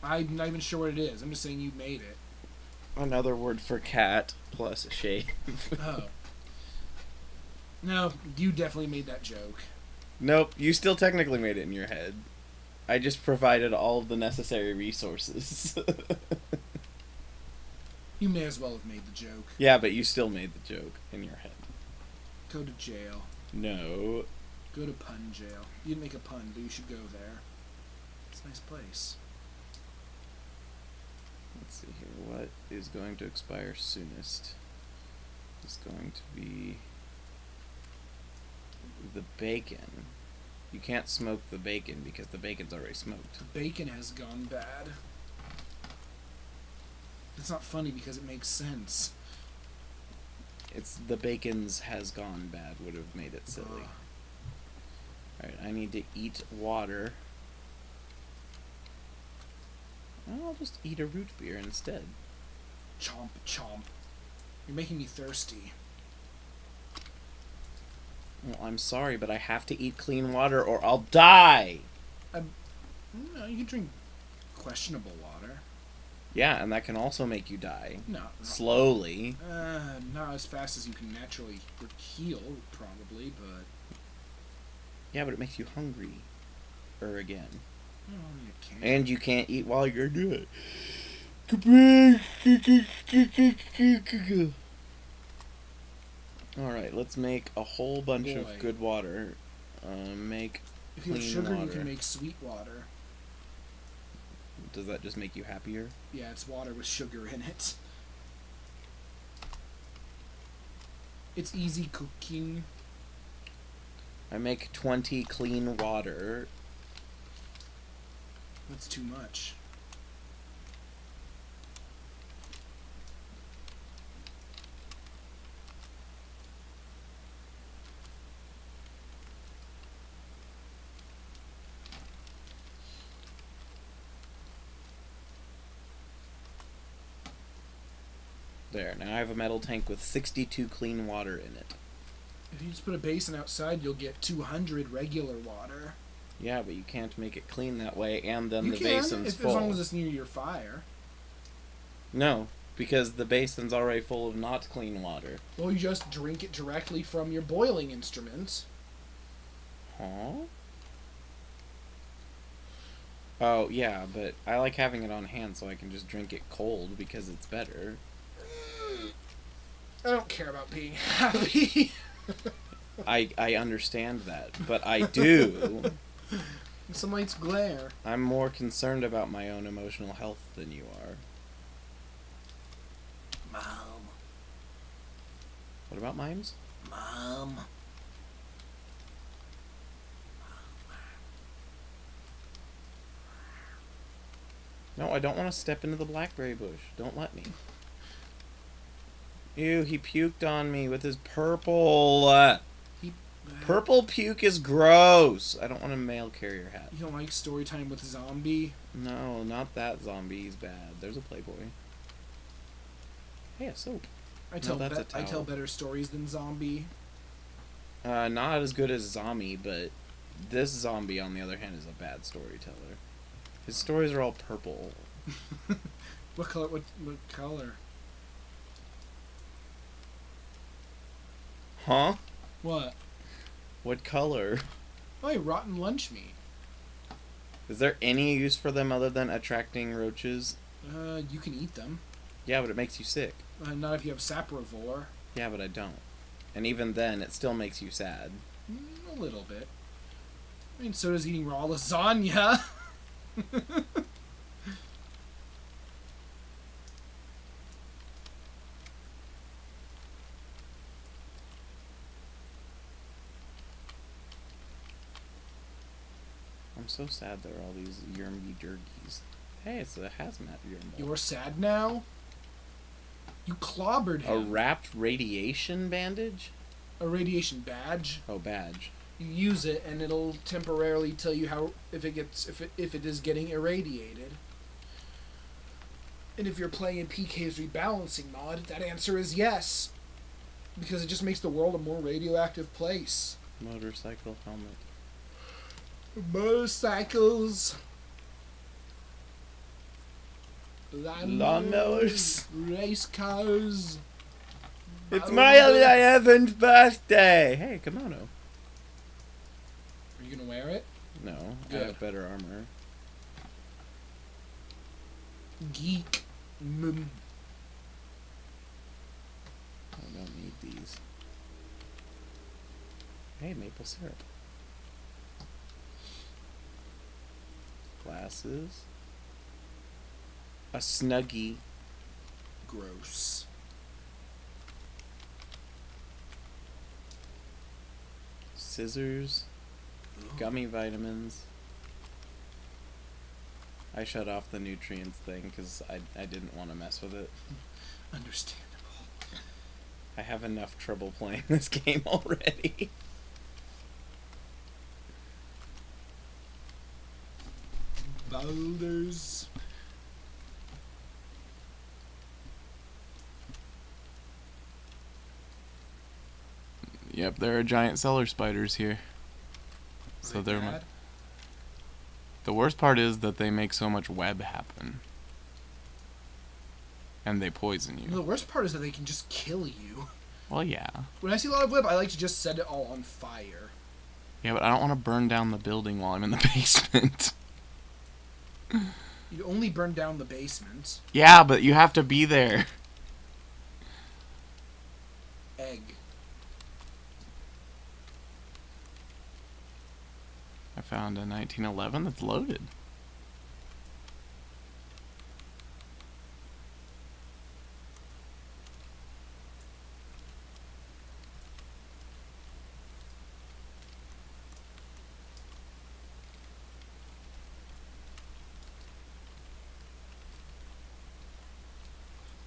I'm not even sure what it is. I'm just saying you made it. Another word for cat plus shave. Oh. No, you definitely made that joke. Nope, you still technically made it in your head. I just provided all of the necessary resources. You may as well have made the joke. Yeah, but you still made the joke in your head. Go to jail. No. Go to pun jail. You didn't make a pun, but you should go there. It's a nice place. Let's see here. What is going to expire soonest? It's going to be the bacon. You can't smoke the bacon because the bacon's already smoked. Bacon has gone bad. It's not funny because it makes sense. It's the bacon's has gone bad would have made it silly. Alright, I need to eat water. I'll just eat a root beer instead. Chomp, chomp. You're making me thirsty. Well, I'm sorry, but I have to eat clean water or I'll die! No, you can drink questionable water. Yeah, and that can also make you die. No. Slowly. Not as fast as you can naturally heal, probably, but... Yeah, but it makes you hungry. Again. Oh, you can't. And you can't eat while you're doing it. Alright, let's make a whole bunch Boy. of good water. Make If you have clean sugar, water. you can make sweet water. Does that just make you happier? Yeah, it's water with sugar in it. It's easy cooking. I make 20 clean water. That's too much. There, now I have a metal tank with 62 clean water in it. If you just put a basin outside, you'll get 200 regular water. Yeah, but you can't make it clean that way, and then You the can, basin's full. as long as it's near your fire. No, because the basin's already full of not clean water. Well, you just drink it directly from your boiling instrument. Huh? Oh, yeah, but I like having it on hand so I can just drink it cold because it's better. I don't care about being happy. I understand that, but I do. Some lights glare. I'm more concerned about my own emotional health than you are. Mom. What about mimes? Mom. No, I don't want to step into the blackberry bush. Don't let me. Ew, he puked on me with his purple. Purple puke is gross. I don't want a mail carrier hat. You don't like story time with zombie? No, not that zombie. He's bad. There's a Playboy. Hey, a soap. I tell that's a I tell towel. better stories than zombie. Not as good as zombie, but this zombie, on the other hand, is a bad storyteller. His stories are all purple. What color? What color? Huh? What? What color? Oh, rotten lunch meat. Is there any use for them other than attracting roaches? You can eat them. Yeah, but it makes you sick. Not if you have saprivore. Yeah, but I don't. And even then, it still makes you sad. A little bit. I mean, so does eating raw lasagna. I'm so sad there are all these yermy jergies. Hey, it's a hazmat yerm. You're sad now? You clobbered A him. wrapped radiation bandage? A radiation badge. Oh, badge. You use it, and it'll temporarily tell you how if it is getting irradiated. And if you're playing PK's rebalancing mod, that answer is yes, because it just makes the world a more radioactive place. Motorcycle helmet. Motorcycles. Lawnmowers. Race cars. It's my 11th birthday! Hey, kimono. Are you gonna wear it? No, Good. I have better armor. Geek. I don't need these. Hey, maple syrup. Glasses. A Snuggie. Gross. Scissors. Gummy vitamins. I shut off the nutrients thing because I didn't want to mess with it. Understandable. I have enough trouble playing this game already. Boulders. Yep, there are giant cellar spiders here. So they're bad? the worst part is that they make so much web happen. And they poison you. The worst part is that they can just kill you. Well, yeah. When I see a lot of web, I like to just set it all on fire. Yeah, but I don't want to burn down the building while I'm in the basement. You only burn down the basement. Yeah, but you have to be there. Egg. found a 1911 that's loaded.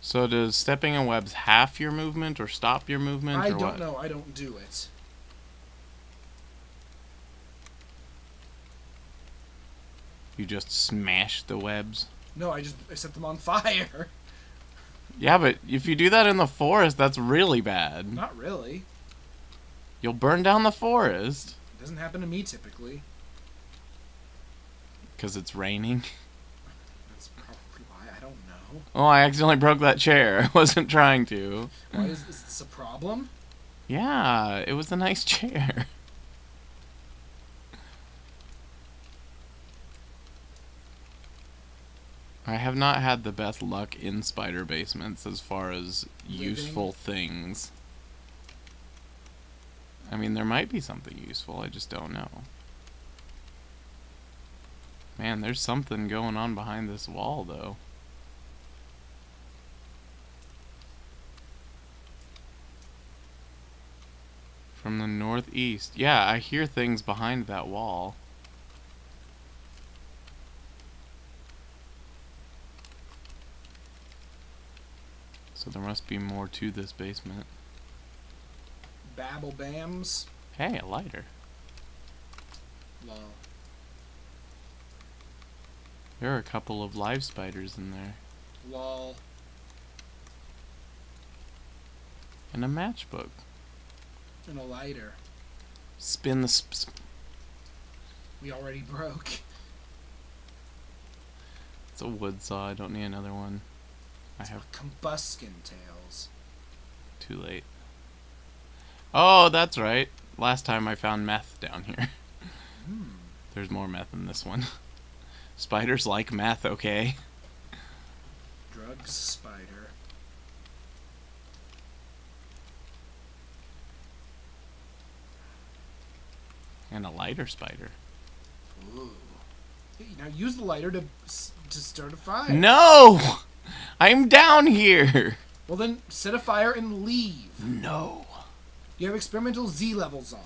So does stepping in webs half your movement or stop your movement? I or don't what? know. I don't do it. You just smash the webs? No, I set them on fire. Yeah, but if you do that in the forest, that's really bad. Not really. You'll burn down the forest. It doesn't happen to me typically. Because it's raining. That's probably why. I don't know. Oh, I accidentally broke that chair. I wasn't trying to. Why is this a problem? Yeah, it was a nice chair. I have not had the best luck in spider basements as far as useful things. I mean, there might be something useful, I just don't know. Man, there's something going on behind this wall, though. From the northeast. Yeah, I hear things behind that wall. So there must be more to this basement. Babble bams. Hey, a lighter. Lol. There are a couple of live spiders in there. Lol. And a matchbook. And a lighter. Spin the We already broke. It's a wood saw. I don't need another one. I have Combustion tails. too late. Oh, that's right. Last time I found meth down here. There's more meth in this one. Spiders like meth, okay? Drugs spider. And a lighter spider. Ooh. Hey, now use the lighter to start a fire. No! I'm down here! Well then, set a fire and leave. No. You have experimental Z levels on.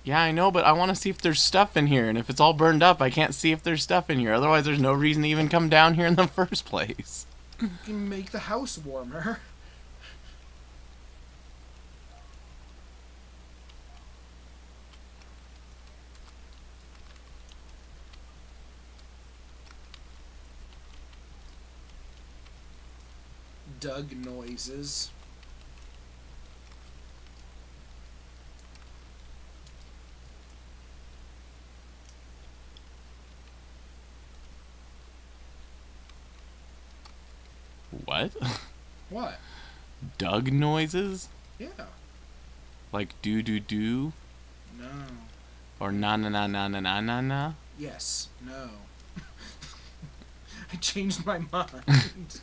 Yeah, I know, but I want to see if there's stuff in here, and if it's all burned up, I can't see if there's stuff in here. Otherwise, there's no reason to even come down here in the first place. You can make the house warmer. Doug noises. What? What? Doug noises? Yeah. Like do? No. Or na? Yes. No. I changed my mind.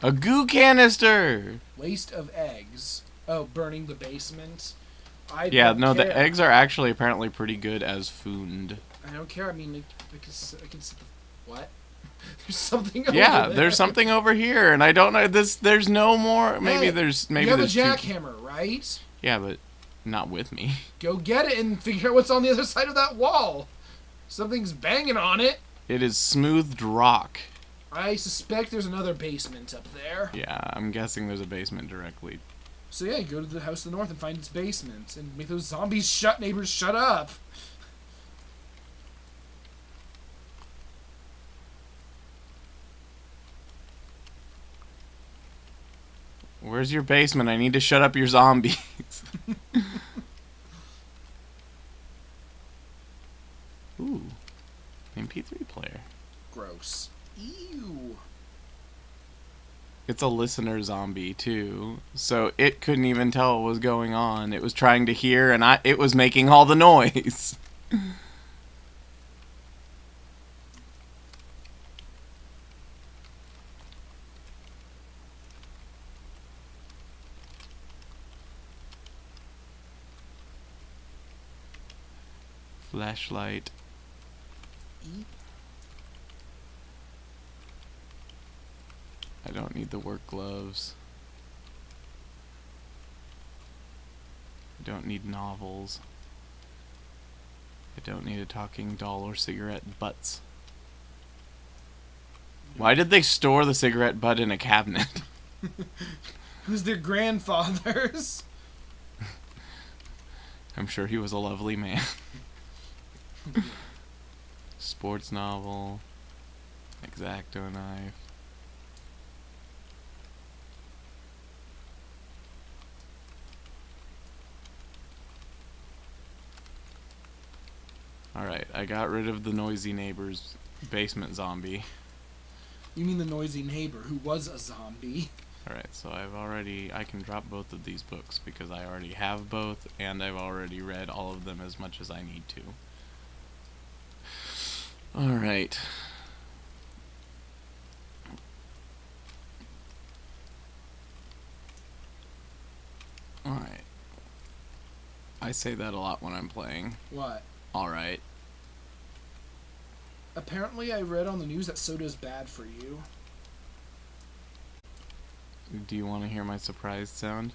A goo canister! Waste of eggs. Oh, burning the basement. Yeah, don't no, care. the eggs are actually apparently pretty good as food. I don't care. I mean, I can sit the... What? There's something over Yeah, there. there's something over here, and I don't know this. There's no more. Maybe Hey, there's you have a there's two- jackhammer, right? Yeah, but not with me. Go get it and figure out what's on the other side of that wall. Something's banging on it. It is smoothed rock. I suspect there's another basement up there. Yeah, I'm guessing there's a basement directly. So yeah, go to the house to the north and find its basement and make those neighbors shut up. Where's your basement? I need to shut up your zombies. Ooh, MP3 player. Gross. Ew. It's a listener zombie too, so it couldn't even tell what was going on. It was trying to hear, and it was making all the noise. Flashlight. E. I don't need the work gloves. I don't need novels. I don't need a talking doll or cigarette butts. Why did they store the cigarette butt in a cabinet? Who's their grandfathers? I'm sure he was a lovely man. Sports novel. X-Acto knife. Alright, I got rid of the noisy neighbor's basement zombie. You mean the noisy neighbor who was a zombie? Alright, so I can drop both of these books because I already have both, and I've already read all of them as much as I need to. Alright. Alright. I say that a lot when I'm playing. What? Alright. Apparently I read on the news that soda's bad for you. Do you want to hear my surprised sound?